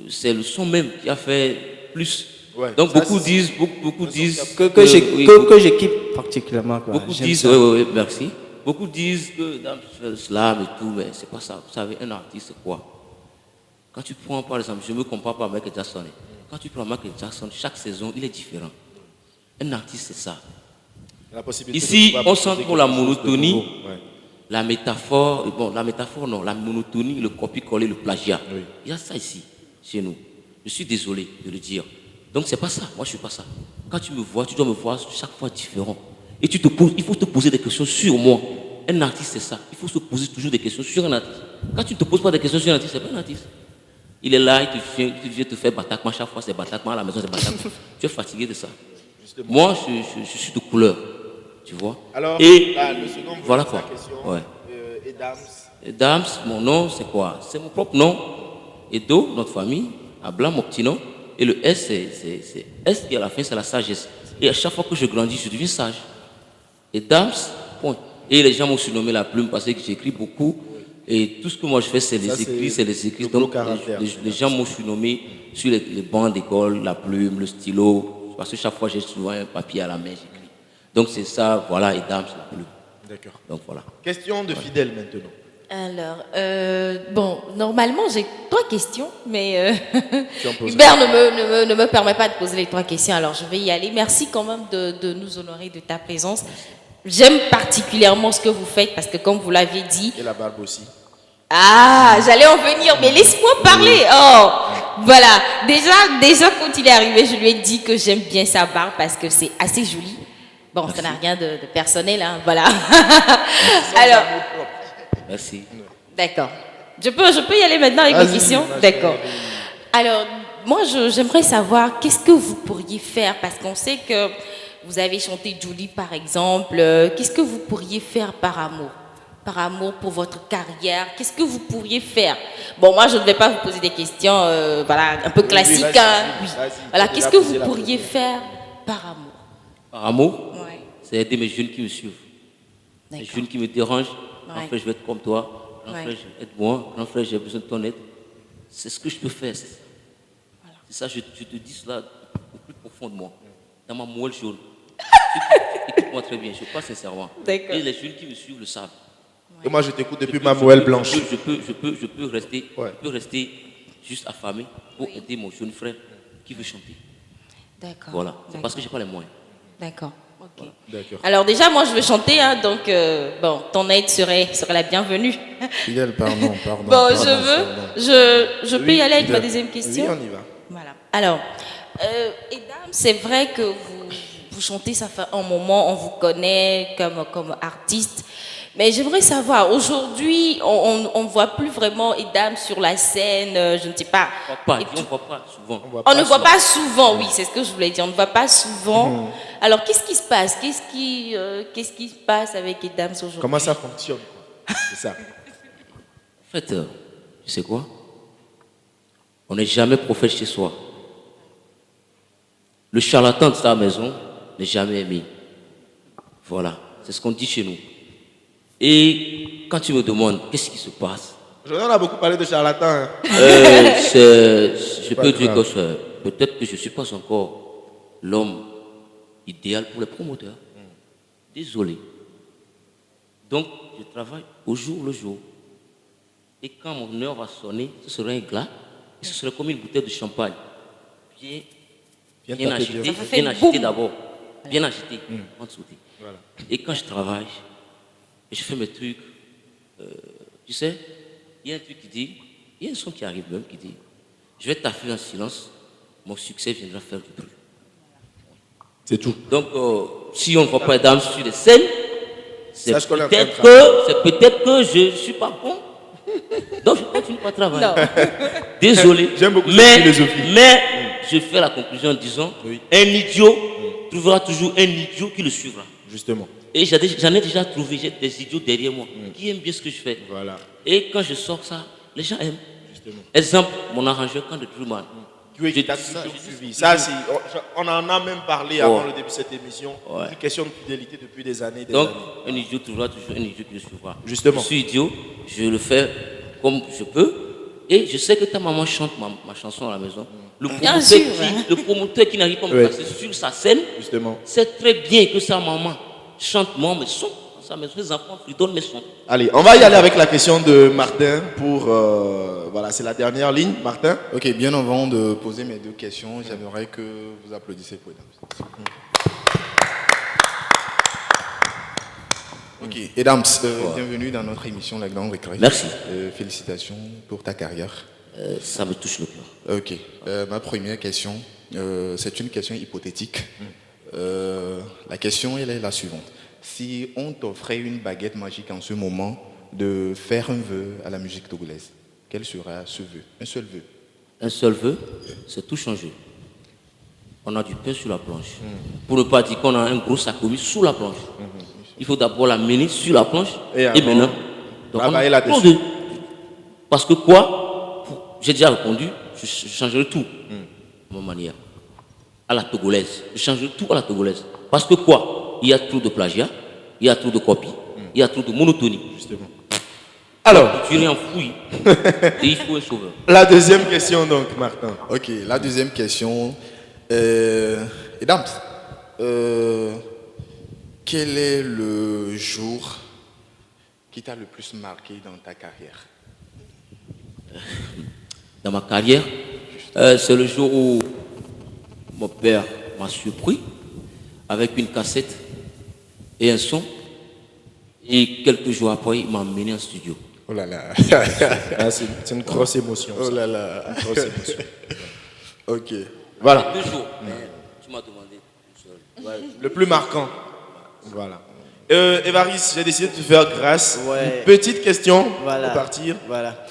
c'est le son même qui a fait plus. Ouais, donc beaucoup disent que j'équipe particulièrement. Quoi. Beaucoup disent, oui, merci. Beaucoup disent que dans le slam et tout, mais c'est pas ça. Vous savez, un artiste, c'est quoi? Quand tu prends, par exemple, je me compare pas à Michael Jackson. Quand tu prends Michael Jackson, chaque saison, il est différent. Un artiste, c'est ça. Ici, on sent pour la monotonie, la métaphore, la métaphore non, la monotonie, le copier-coller, le plagiat. Oui. Il y a ça ici, chez nous. Je suis désolé de le dire. Donc c'est pas ça, moi je suis pas ça. Quand tu me vois, tu dois me voir chaque fois différent. Et tu te poses, il faut te poser des questions sur moi. Un artiste, c'est ça. Il faut se poser toujours des questions sur un artiste. Quand tu ne te poses pas des questions sur un artiste, c'est pas un artiste. Il est là, il vient te faire bataclement, chaque fois c'est bataclement, à la maison c'est bataclement. Tu es fatigué de ça. Justement. Moi, je suis de couleur, tu vois. Alors, et le second, voilà quoi. Ouais. Edams, mon nom, c'est quoi? C'est mon propre nom. Edo, notre famille. Abla, mon petit nom. Et le S, c'est S, et à la fin, c'est la sagesse. Et à chaque fois que je grandis, je deviens sage. Edams, point. Et les gens m'ont surnommé la plume parce que j'écris beaucoup. Et tout ce que moi je fais, c'est les écrits. Donc, les gens m'ont surnommé sur les bancs d'école, la plume, le stylo. Parce que chaque fois, j'ai souvent un papier à la main, j'écris. Donc, c'est ça, voilà, Edams, la plume. D'accord. Donc, voilà. Question de Fidèle maintenant. Alors, bon, normalement, j'ai 3 questions, mais Hubert ne me permet pas de poser les 3 questions, alors je vais y aller. Merci quand même de nous honorer de ta présence. J'aime particulièrement ce que vous faites, parce que comme vous l'aviez dit... Et la barbe aussi. Ah, j'allais en venir, mais laisse-moi parler. Oh, voilà. Déjà, quand il est arrivé, je lui ai dit que j'aime bien sa barbe, parce que c'est assez joli. Bon, merci. Ça n'a rien de personnel, hein, voilà. Alors... Merci. D'accord. Je peux y aller maintenant avec mes questions? D'accord. Alors, moi, j'aimerais savoir qu'est-ce que vous pourriez faire, parce qu'on sait que vous avez chanté Julie, par exemple. Qu'est-ce que vous pourriez faire par amour? Par amour pour votre carrière, qu'est-ce que vous pourriez faire? Bon, moi, je ne vais pas vous poser des questions voilà, un peu classiques. Oui, voilà, qu'est-ce que vous pourriez faire par amour? Par amour? Oui. C'est aider mes jeunes qui me suivent. Les jeunes qui me dérangent. Grand frère, je vais être comme toi. Grand frère, aide-moi. Grand frère, j'ai besoin de ton aide. C'est ce que je peux faire. C'est ça. Voilà. C'est ça, je te dis cela au plus profond de moi. Dans ma moelle jaune. Écoute-moi très bien, je parle sincèrement. Et les jeunes qui me suivent le savent. Et moi, je t'écoute depuis ma moelle blanche. Je peux rester juste affamé pour aider mon jeune frère qui veut chanter. D'accord. Voilà. C'est parce que je n'ai pas les moyens. D'accord. Okay. D'accord. Alors déjà, moi, je veux chanter, hein, donc bon, ton aide serait la bienvenue. Fidèle, pardon. Bon, je peux y aller avec ma deuxième question. Oui, on y va. Voilà. Alors, Edam, c'est vrai que vous chantez, ça fait un moment, on vous connaît comme artiste. Mais j'aimerais savoir, aujourd'hui, on ne voit plus vraiment Edam sur la scène, je ne sais pas. On ne voit pas souvent. On ne voit pas souvent, oui, c'est ce que je voulais dire. On ne voit pas souvent. Alors, qu'est-ce qui se passe? Qu'est-ce qui se passe avec Edam aujourd'hui? Comment ça fonctionne? C'est ça. En fait, tu sais quoi? On n'est jamais prophète chez soi. Le charlatan de sa maison n'est jamais aimé. Voilà, c'est ce qu'on dit chez nous. Et quand tu me demandes qu'est-ce qui se passe, on a beaucoup parlé de charlatans. Hein. Je peux dire que peut-être que je ne suis pas encore l'homme idéal pour les promoteurs. Désolé. Donc, je travaille au jour le jour. Et quand mon heure va sonner, ce sera un glas, et ce serait comme une bouteille de champagne. Bien agité d'abord. Bien agité, en dessous. Voilà. Et quand je travaille, et je fais mes trucs, tu sais, il y a un truc qui dit, il y a un son qui arrive même qui dit, je vais taffer en silence, mon succès viendra faire du bruit. C'est tout. Donc, si on ne voit pas les dames sur les scènes, c'est peut-être que je ne suis pas bon. Donc, je continue pas à travailler. Désolé. J'aime beaucoup cette philosophie. Mais je fais la conclusion en disant, un idiot trouvera toujours un idiot qui le suivra. Justement. Et j'en ai déjà trouvé, j'ai des idiots derrière moi qui aiment bien ce que je fais. Voilà. Et quand je sors ça, les gens aiment. Justement. Exemple, mon arrangeur, quand de Truman. Tu as toujours suivi. Ça, on en a même parlé avant le début de cette émission. Ouais. Une question de fidélité depuis des années. Donc, un idiot trouvera toujours un idiot qui le suivra. Justement. Je suis idiot, je le fais comme je peux. Et je sais que ta maman chante ma chanson à la maison. Le promoteur qui n'arrive pas à me passer sur sa scène, sait très bien que sa maman chante moi mes sons. Ça, mes enfants lui donnent mes sons. Allez, on va y aller avec la question de Martin pour... voilà, c'est la dernière ligne. Martin. Ok, bien avant de poser mes deux questions, j'aimerais que vous applaudissez pour Edams. Ok, Edams, bienvenue dans notre émission La Grande Récré. Merci. Félicitations pour ta carrière. Ça me touche le cœur. Ok, ma première question, c'est une question hypothétique. La question, elle est la suivante. Si on t'offrait une baguette magique en ce moment de faire un vœu à la musique togolaise, quel sera ce vœu? Un seul vœu. Un seul vœu, c'est tout changer. On a du pain sur la planche. Pour ne pas dire qu'on a un gros sacomis sous la planche. Il faut d'abord la mener sur la planche et maintenant, donc on a de... Parce que quoi? J'ai déjà répondu, je changerai tout de ma manière. À la togolaise. Je changerai tout à la togolaise. Parce que quoi? Il y a trop de plagiat, il y a trop de copies, il y a trop de monotonie. Justement. Alors, tu es en fouille et il faut un sauveur. La deuxième question donc, Martin. Ok, la deuxième question. Edams, quel est le jour qui t'a le plus marqué dans ta carrière? Dans ma carrière, c'est le jour où mon père m'a surpris avec une cassette et un son. Et quelques jours après, il m'a emmené en studio. Oh là là. C'est une grosse émotion. Oh là là. Une grosse émotion. Ok. Voilà. 2 jours. Tu m'as demandé tout seul. Ouais, le plus marquant. Voilà. Évariste, j'ai décidé de te faire grâce. Une petite question pour partir. Voilà.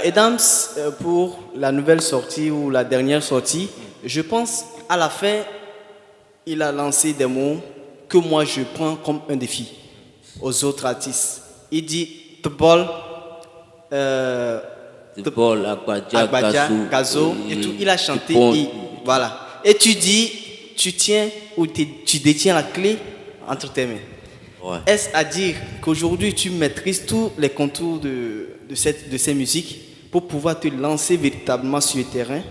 Edams, pour la nouvelle sortie ou la dernière sortie, je pense à la fin, il a lancé des mots que moi je prends comme un défi aux autres artistes. Il dit The Ball, Agbadja, Gazo, et tout. Il a chanté. Voilà. Et tu dis, tu tiens ou tu détiens la clé entre tes mains. Ouais. Est-ce à dire qu'aujourd'hui tu maîtrises tous les contours de ces musiques pour pouvoir te lancer véritablement sur le terrain?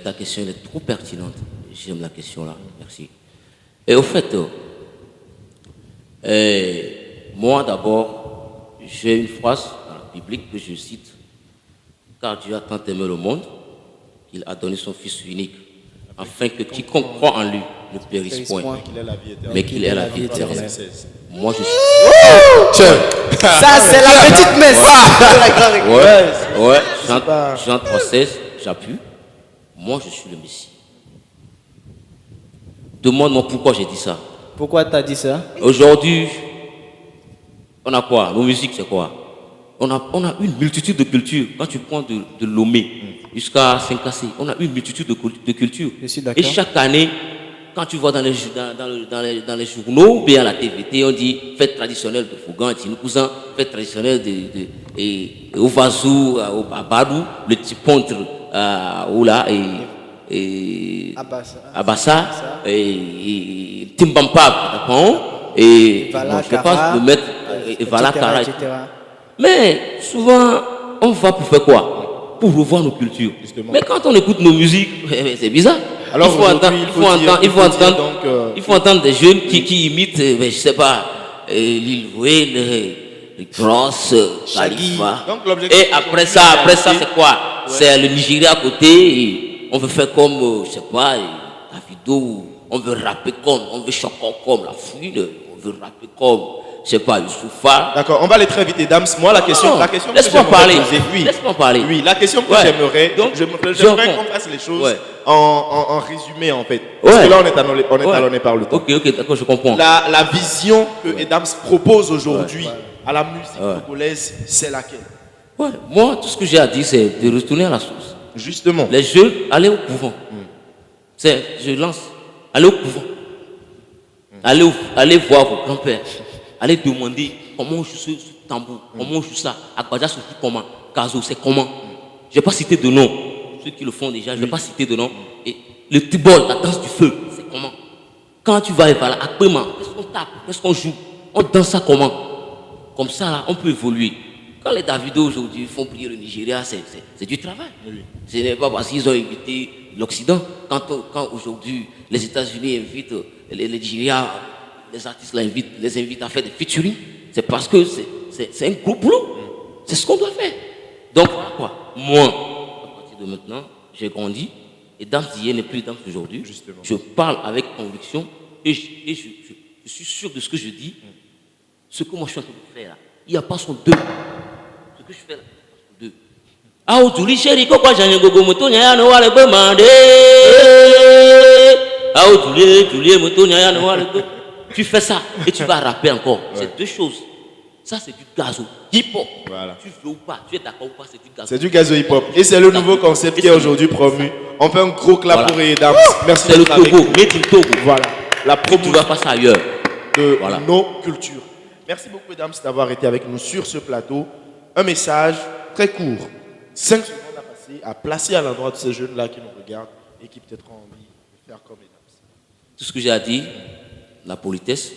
Ta question elle est trop pertinente. J'aime la question là. Merci. Et au fait, moi d'abord, j'ai une phrase dans la Bible que je cite. Car Dieu a tant aimé le monde qu'il a donné son Fils unique, afin que quiconque croit en lui ne périsse point, mais qu'il ait la vie éternelle. Moi je suis... Ça c'est la petite messe. Ouais. Jean 3,16, j'appuie. Moi je suis le Messie. Demande-moi pourquoi j'ai dit ça. Pourquoi tu as dit ça? Aujourd'hui, on a quoi? Nos musiques, c'est quoi? On a une multitude de cultures. Quand tu prends de Lomé jusqu'à Saint-Cassé, on a une multitude de cultures. Je suis d'accord. Et chaque année, quand tu vois dans les journaux, ou bien à la TVT, on dit fête traditionnelle de Fougan, Tinoukouzan, fête traditionnelle au Vazou, au Babadou, le Tipontre, Oula et Abassa, et Timbampab, et je pense de mettre Valakara. Mais souvent, on va pour faire quoi? Pour revoir nos cultures. Justement. Mais quand on écoute nos musiques, c'est bizarre. Alors il faut entendre des jeunes qui imitent, je sais pas, Lil Wayne, les Gross, Khalifa. Et après ça c'est quoi? C'est le Nigeria à côté. Et on veut faire comme, je sais pas, Davido. On veut rapper comme, on veut chanter comme la fouine. On veut rapper comme, je sais pas, Youssoufa. D'accord, on va aller très vite, Edams. Moi, la question que laisse-moi parler. Laisse-moi parler. Oui, la question que j'aimerais, j'aimerais qu'on fasse les choses en résumé, en fait. Parce que là, on est talonné par le temps. Ok, d'accord, je comprends. La vision que Edams propose aujourd'hui à la musique togolaise, c'est laquelle? Moi, tout ce que j'ai à dire, c'est de retourner à la source. Justement. Les jeunes, allez au couvent. Je lance. Allez au couvent. Allez voir vos grands-pères. Allez demander comment on joue ce tambour, comment on joue ça. Agbaja se joue comment, Gazo c'est comment. Je ne vais pas citer de nom. Ceux qui le font déjà, je ne vais pas citer de nom. Et le tibol, la danse du feu, c'est comment. Quand tu vas à Akbema, qu'est-ce qu'on tape, qu'est-ce qu'on joue, on danse ça comment. Comme ça, là, on peut évoluer. Quand les Davido aujourd'hui font plier le Nigeria, c'est du travail. Oui. Ce n'est pas parce qu'ils ont invité l'Occident. Quand aujourd'hui les États-Unis invitent les Nigeria, les artistes les invitent à faire des featuring, c'est parce que c'est un gros boulot. C'est ce qu'on doit faire. Donc voilà quoi. Moi, à partir de maintenant, j'ai grandi. Et Dams d'hier n'est plus Dams d'aujourd'hui. Je parle avec conviction et je suis sûr de ce que je dis. Ce que moi je suis en train de faire là, il n'y a pas son deux. Ce que je fais là, il n'y a pas son deux. Ah, où tu lis chéri, quoi, j'ai un gogo, moto, n'y a rien à demander. Ah, où tu lis, moto, n'y a rien à demander. Tu fais ça et tu vas rapper encore. Ouais. C'est deux choses. Ça, c'est du gazo hip-hop. Voilà. Tu veux ou pas, tu es d'accord ou pas, c'est du gazo. C'est du gazo hip-hop. Et c'est le nouveau concept qui est aujourd'hui promu. On fait un gros clap pour Dams. Merci. C'est le Togo, made in Togo. Voilà. La promotion. Tu vas passer ailleurs. De nos cultures. Merci beaucoup, Dams, d'avoir été avec nous sur ce plateau. Un message très court. 5 secondes à passer, à placer à l'endroit de ces jeunes-là qui nous regardent et qui peut-être ont envie de faire comme Dams. Tout ce que j'ai à dire, la politesse,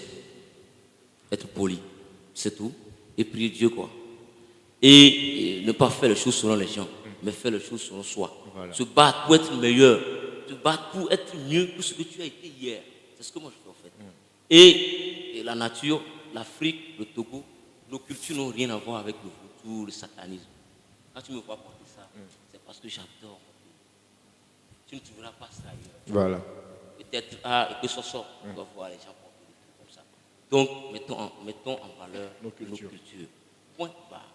être poli, c'est tout. Et prier Dieu, quoi. Et ne pas faire les choses selon les gens, mais faire les choses selon soi. Voilà. Se battre pour être meilleur, se battre pour être mieux que ce que tu as été hier. C'est ce que moi je fais en fait. Et la nature, l'Afrique, le Togo, nos cultures n'ont rien à voir avec le voodoo, le satanisme. Quand tu me vois porter ça, c'est parce que j'adore. Tu ne trouveras pas ça ailleurs. Voilà. Peut-être que ce sort, on va voir les gens porter des trucs comme ça. Donc, mettons en valeur nos cultures. Point barre.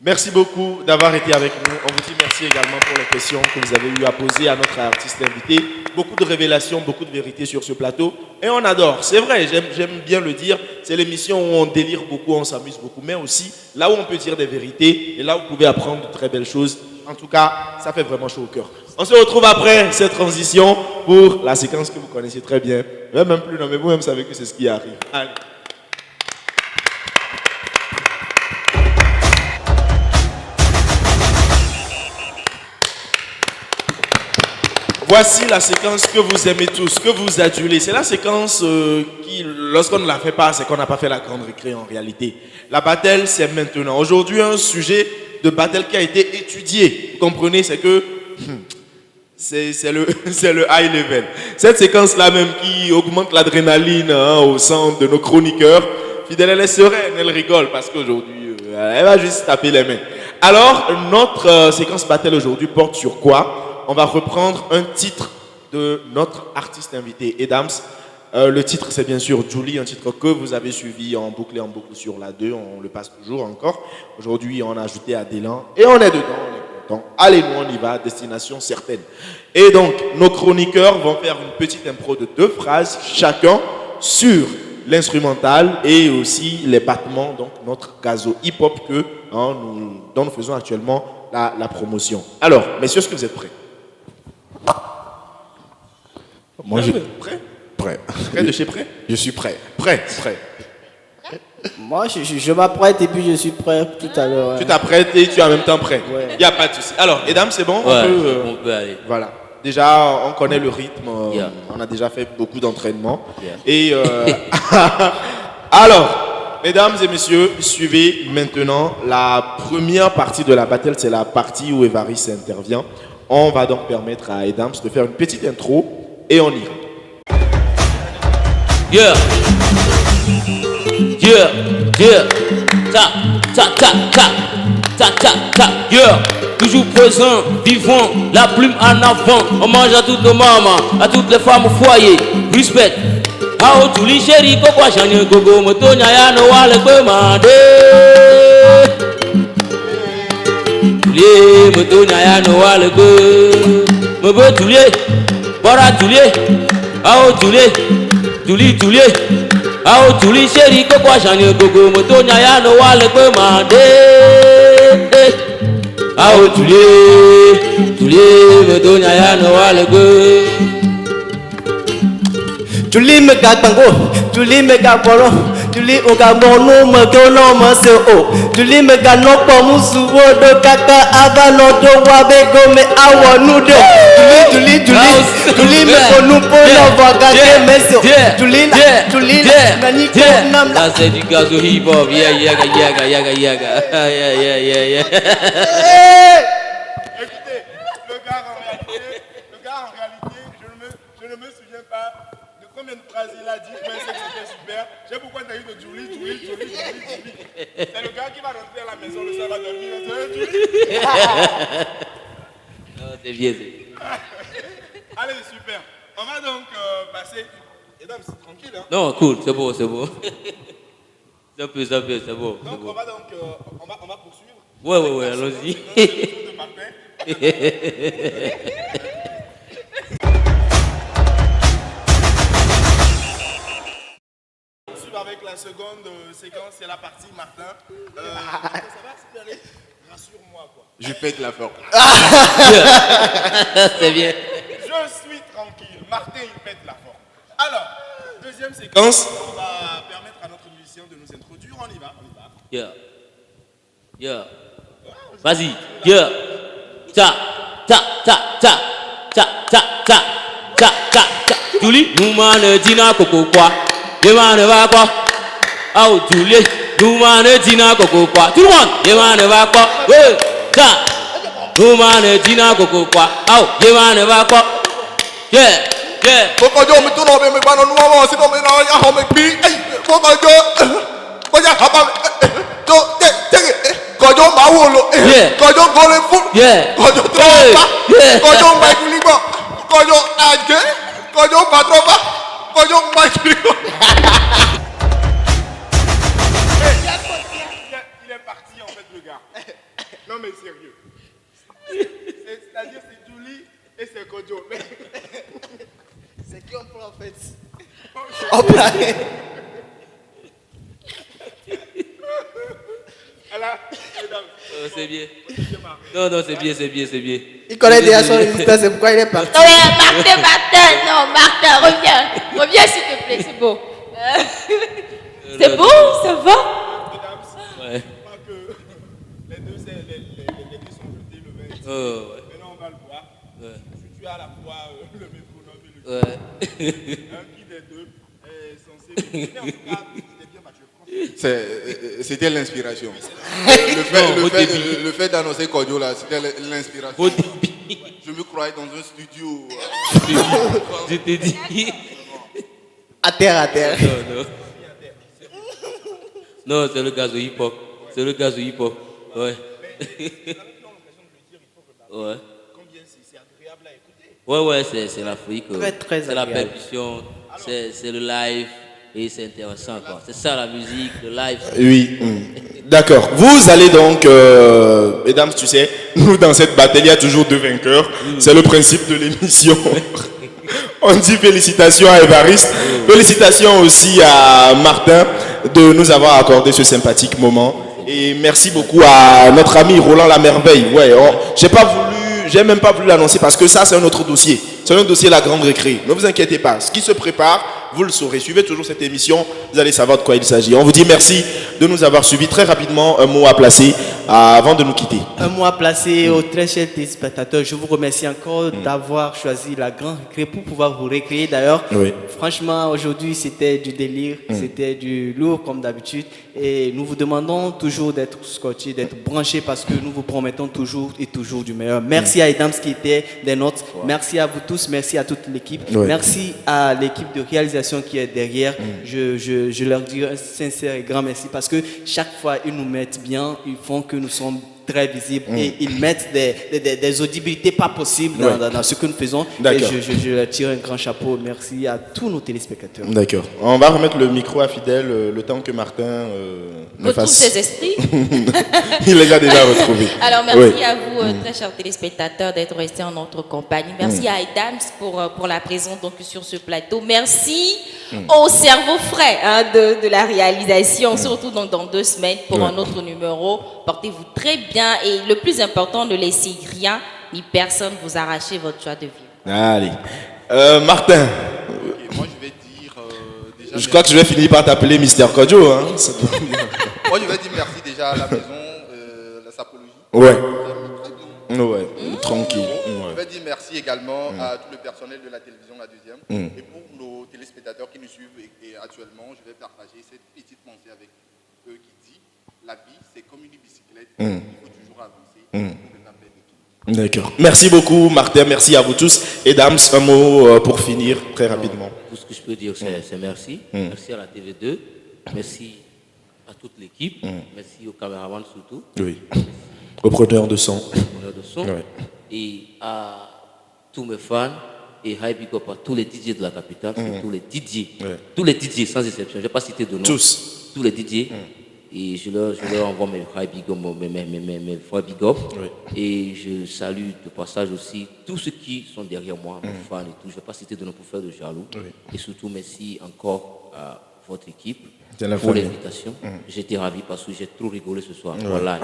Merci beaucoup d'avoir été avec nous. On vous dit merci également pour les questions que vous avez eu à poser à notre artiste invité. Beaucoup de révélations, beaucoup de vérités sur ce plateau. Et on adore. C'est vrai, j'aime bien le dire. C'est l'émission où on délire beaucoup, on s'amuse beaucoup. Mais aussi, là où on peut dire des vérités et là où vous pouvez apprendre de très belles choses. En tout cas, ça fait vraiment chaud au cœur. On se retrouve après cette transition pour la séquence que vous connaissez très bien. Même plus, non, mais vous-même savez que c'est ce qui arrive. Allez. Voici la séquence que vous aimez tous, que vous adulez. C'est la séquence qui, lorsqu'on ne la fait pas, c'est qu'on n'a pas fait la grande récré en réalité. La battle, c'est maintenant. Aujourd'hui, un sujet de battle qui a été étudié. Vous comprenez, c'est que c'est le high level. Cette séquence-là même qui augmente l'adrénaline au sein de nos chroniqueurs. Fidèle, elle est sereine, elle rigole parce qu'aujourd'hui, elle va juste taper les mains. Alors, notre séquence battle aujourd'hui porte sur quoi ? On va reprendre un titre de notre artiste invité, Dams. Le titre, c'est bien sûr Julie, un titre que vous avez suivi en boucle et en boucle sur la 2. On le passe toujours encore. Aujourd'hui, on a ajouté Adélan et on est dedans, on est content. Allez, nous, on y va, destination certaine. Et donc, nos chroniqueurs vont faire une petite impro de 2 phrases chacun sur l'instrumental et aussi les battements, donc notre gazo hip-hop dont nous faisons actuellement la promotion. Alors, messieurs, est-ce que vous êtes prêts? Moi, je... Prêt? Prêt. Prêt de chez prêt? Je suis prêt. Prêt. Moi, je m'apprête et puis je suis prêt tout à l'heure. Tu t'apprêtes et tu es en même temps prêt. Il n'y a pas de souci. Alors, Dams, c'est bon? On peut aller. Voilà. Déjà, on connaît le rythme. On a déjà fait beaucoup d'entraînement. Et alors, mesdames et messieurs, suivez maintenant la première partie de la battle. C'est la partie où Évariste intervient. On va donc permettre à Dams de faire une petite intro et on y va. Yeah. Yeah. Toujours présent, vivant, la plume en avant. On mange à toutes nos mamans, à toutes les femmes au foyer. Respect. How to li chéri, pourquoi j'en ai gogo, moto nyaya no wale demande. Toulier, moto nyaya no wale go. Me veut toulier, bora toulier. How toulier. How toulier chéri, pourquoi j'en ai gogo, moto nyaya no wale demande. How toulier, moto nyaya no wale go. Julie me gabango, Julie me gaboro, Julie ogamono me gono me se o, Julie me gano pomusu do kaka abano do wabego me awo nude, Julie me konu pona vagate me se, Julie nani konam. Ça c'est du gaz au hip hop, yeah. Écoutez, le gars en réalité, je ne me souviens pas de combien de phrases il a dit, mais c'est que c'était super. J'ai beaucoup entendu de Julie. C'est le gars qui va rentrer à la maison, le soir va dormir, Julie. Non, c'est bien. Allez, super. On va donc passer. Et donc, c'est tranquille, hein? Non, cool, c'est beau. C'est beau, c'est beau. Donc, on va donc, on va poursuivre. Ouais, allons-y. Avec la seconde séquence, c'est la partie Martin. Ça va, super. Rassure-moi, quoi. Je pète la forme. C'est bien. Je suis tranquille. Martin, il pète la forme. Alors, deuxième séquence, on va permettre à notre musicien de nous introduire. On y va. Yeah. Vas-y. Yeah. Ta. Julie, nous m'en dîner coco quoi. Demande va quoi? Oh Julie, nous m'en dîner coco quoi. Tout le monde, demande va quoi? Ouais. Ta. Nous m'en dîner coco quoi. Oh, demande va quoi? Yeah. Kokojo mi tu no be mi bano nuwa si no me na ya ho me bi. Kokojo. Koja haba. Do Kojo ma wo lo. Kojo go le fu. Kojo tropa. Kojo ma kulibo. Kojo age. Kojo patropa. Kojo ma kulibo. Il est parti en fait le gars. Non mais sérieux. C'est-à-dire c'est Julie et c'est Kojo. C'est qui on prend en fait? On prend. C'est bien. Non, c'est bien. Il connaît déjà son résultat, c'est pourquoi il est parti. Martin, reviens s'il te plaît, c'est beau. C'est beau, ça va? Ouais. Les deux sont jetés le vin. Maintenant on va le voir. Tu as à la fois le métronome et le un qui des deux est censé venir. En tout cas, c'était bien battu. C'était l'inspiration. Le fait d'annoncer Kojo là, c'était l'inspiration. Je me croyais dans un studio. Je t'ai dit. À terre. Non, c'est le gaz au hip-hop. Ouais. Ouais. Ouais, c'est l'Afrique. Très c'est la agréable. percussion, c'est le live et c'est intéressant quoi. C'est ça la musique, le live. Oui. D'accord. Vous allez donc, mesdames, tu sais, nous dans cette bataille, il y a toujours deux vainqueurs. C'est le principe de l'émission. On dit félicitations à Évariste. Félicitations aussi à Martin de nous avoir accordé ce sympathique moment. Et merci beaucoup à notre ami Roland Lamerveille. Ouais, j'ai même pas voulu l'annoncer parce que ça c'est un autre dossier. C'est un dossier La Grande Récré. Ne vous inquiétez pas. Ce qui se prépare, vous le saurez. Suivez toujours cette émission. Vous allez savoir de quoi il s'agit. On vous dit merci de nous avoir suivis. Très rapidement, un mot à placer avant de nous quitter. Un mot à placer aux très chers téléspectateurs. Je vous remercie encore d'avoir choisi La Grande Récré pour pouvoir vous récréer. D'ailleurs, franchement, aujourd'hui, c'était du délire. C'était du lourd comme d'habitude. Et nous vous demandons toujours d'être scotchés, d'être branchés parce que nous vous promettons toujours et toujours du meilleur. Merci à Edams qui était des nôtres. Merci à vous tous. Merci à toute l'équipe. Merci à l'équipe de réalisation qui est derrière. Je leur dis un sincère et grand merci parce que chaque fois, ils nous mettent bien. Ils font que nous sommes très visibles et ils mettent des audibilités pas possibles dans ce que nous faisons. Et je leur tire un grand chapeau. Merci à tous nos téléspectateurs. D'accord. On va remettre le micro à Fidèle le temps que Martin retrouve ses esprits. Il les a déjà retrouvés. Alors merci à vous, très chers téléspectateurs, d'être restés en notre compagnie. Merci à Edams pour la présence donc, sur ce plateau. Merci au cerveau frais de la réalisation, surtout donc, dans 2 semaines pour un autre numéro. Portez-vous très bien et le plus important, ne laissez rien ni personne vous arracher votre joie de vivre. Allez. Martin. Moi, je vais dire Je crois que je vais finir par t'appeler Mister Kodjo. Hein. Moi, je vais dire merci déjà à la maison, la sapologie. Ouais. Ouais, tranquille. Je vais dire merci également à tout le personnel de la télévision, la deuxième. Et pour nos téléspectateurs qui nous suivent et actuellement, je vais partager cette petite pensée avec eux qui dit la vie, c'est comme une bicyclette, il faut toujours avancer pour ne pas perdre de tout. D'accord. Merci beaucoup, Martin. Merci à vous tous. Et Dams, un mot pour finir très rapidement. Tout ce que je peux dire, c'est merci. Merci à la TV2. Merci à toute l'équipe. Merci aux caméramans surtout. Oui. Au preneur de son. Ouais. Et à tous mes fans et high big up à tous les DJ de la capitale, tous les DJ, tous les DJ sans exception, je ne vais pas citer de nom. Tous les DJ. Et je leur envoie mes high big up, mes frères big up. Et je salue de passage aussi tous ceux qui sont derrière moi, mes fans et tout. Je ne vais pas citer de nom pour faire de jaloux. Et surtout merci encore à votre équipe pour l'invitation. J'étais ravi parce que j'ai trop rigolé ce soir. Voilà.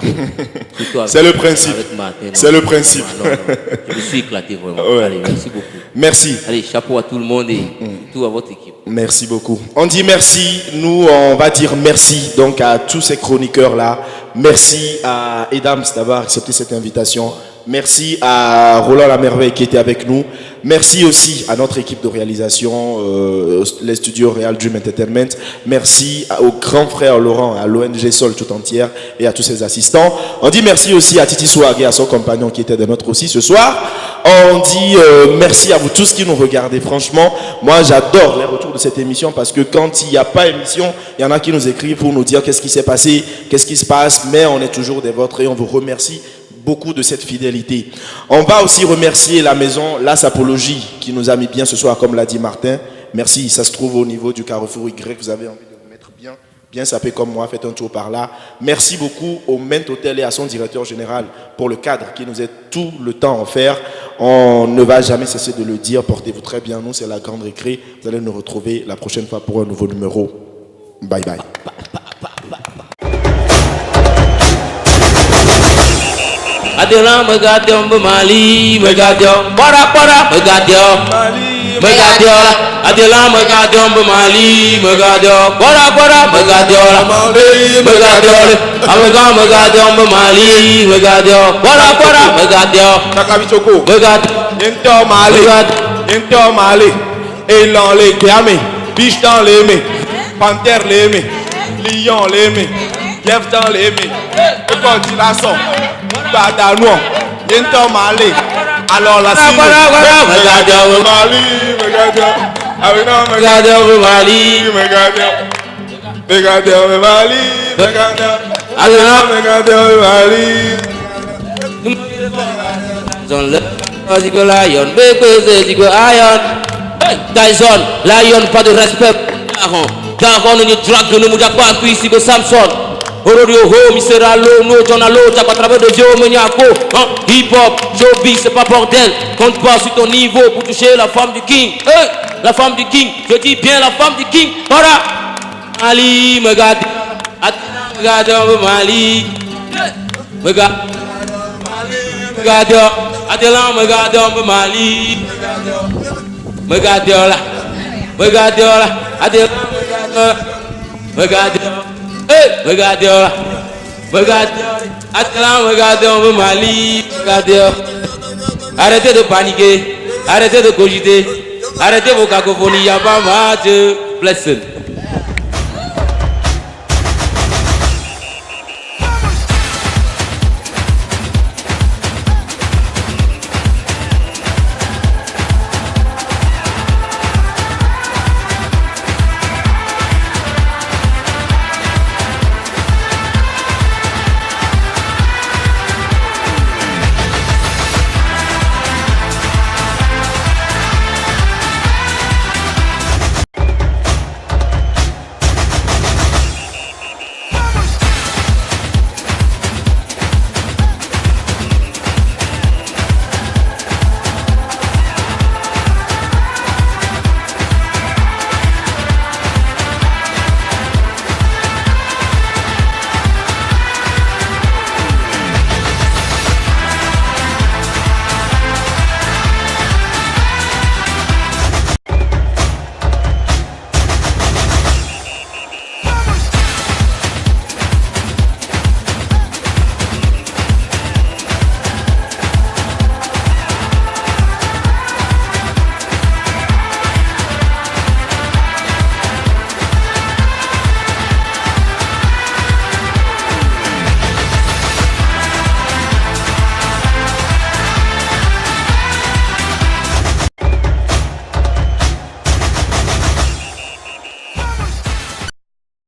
C'est le principe. C'est le principe. Je me suis éclaté vraiment. Allez, merci beaucoup. Merci. Allez, chapeau à tout le monde et tout à votre équipe. Merci beaucoup. On dit merci. Nous, on va dire merci donc à tous ces chroniqueurs-là. Merci à Edams d'avoir accepté cette invitation. Merci à Roland Lamerveille qui était avec nous. Merci aussi à notre équipe de réalisation, les studios Real Dream Entertainment. Merci au grand frère Laurent, à l'ONG Sol tout entière et à tous ses assistants. On dit merci aussi à Titi Souag et à son compagnon qui était de notre aussi ce soir. On dit merci à vous tous qui nous regardez. Franchement, moi j'adore les retours de cette émission parce que quand il n'y a pas émission, il y en a qui nous écrivent pour nous dire qu'est-ce qui s'est passé, qu'est-ce qui se passe, mais on est toujours des vôtres et on vous remercie beaucoup de cette fidélité. On va aussi remercier la maison La Sapologie qui nous a mis bien ce soir, comme l'a dit Martin. Merci, ça se trouve au niveau du Carrefour Y. Vous avez envie de vous mettre bien sapé comme moi, faites un tour par là. Merci beaucoup au Ment Hotel et à son directeur général pour le cadre qui nous aide tout le temps offert. On ne va jamais cesser de le dire. Portez-vous très bien. Nous, c'est la grande récré. Vous allez nous retrouver la prochaine fois pour un nouveau numéro. Bye bye. Adelan Megadon Mali Megadon Para Megadon Megadon Adelan Megadon Mali Megadon Para Megadon Megadon Amegan Megadon Mali Megadon Para Megadon Takabichoko Into Mali Elan les gamés Biche dans les mains Panthère les mains Lion les mains Lièvre dans les mains Continuation Badano, Into Mali. Alors la cible. Megadon Mali, Megadon Mali, Megadon Mali, Megadon Mali. Zone le Zigo Lion, BPZ Zigo Iron. Tyson, Lion, pas de respect. Daron, on est drague, ne mouille pas, puis Zigo Samson. Orodio ho, miseralo, no, journalo, t'as pas travaillé de Dieu, Meniaco, hip-hop, showbiz, c'est pas bordel. Compte pas sur ton niveau pour toucher la femme du king. Hey, la femme du king, je dis bien la femme du king. Voilà. Ali, Megadon, Mali, Megadon, Adelan, Megadon, Mali, Megadon, Adelan, Megadon. Hey, Megadon, Adelan, Mali, Megadon. Arrêtez de paniquer, arrêtez de cogiter, arrêtez vos cacophonies, y'a pas mal de blessings.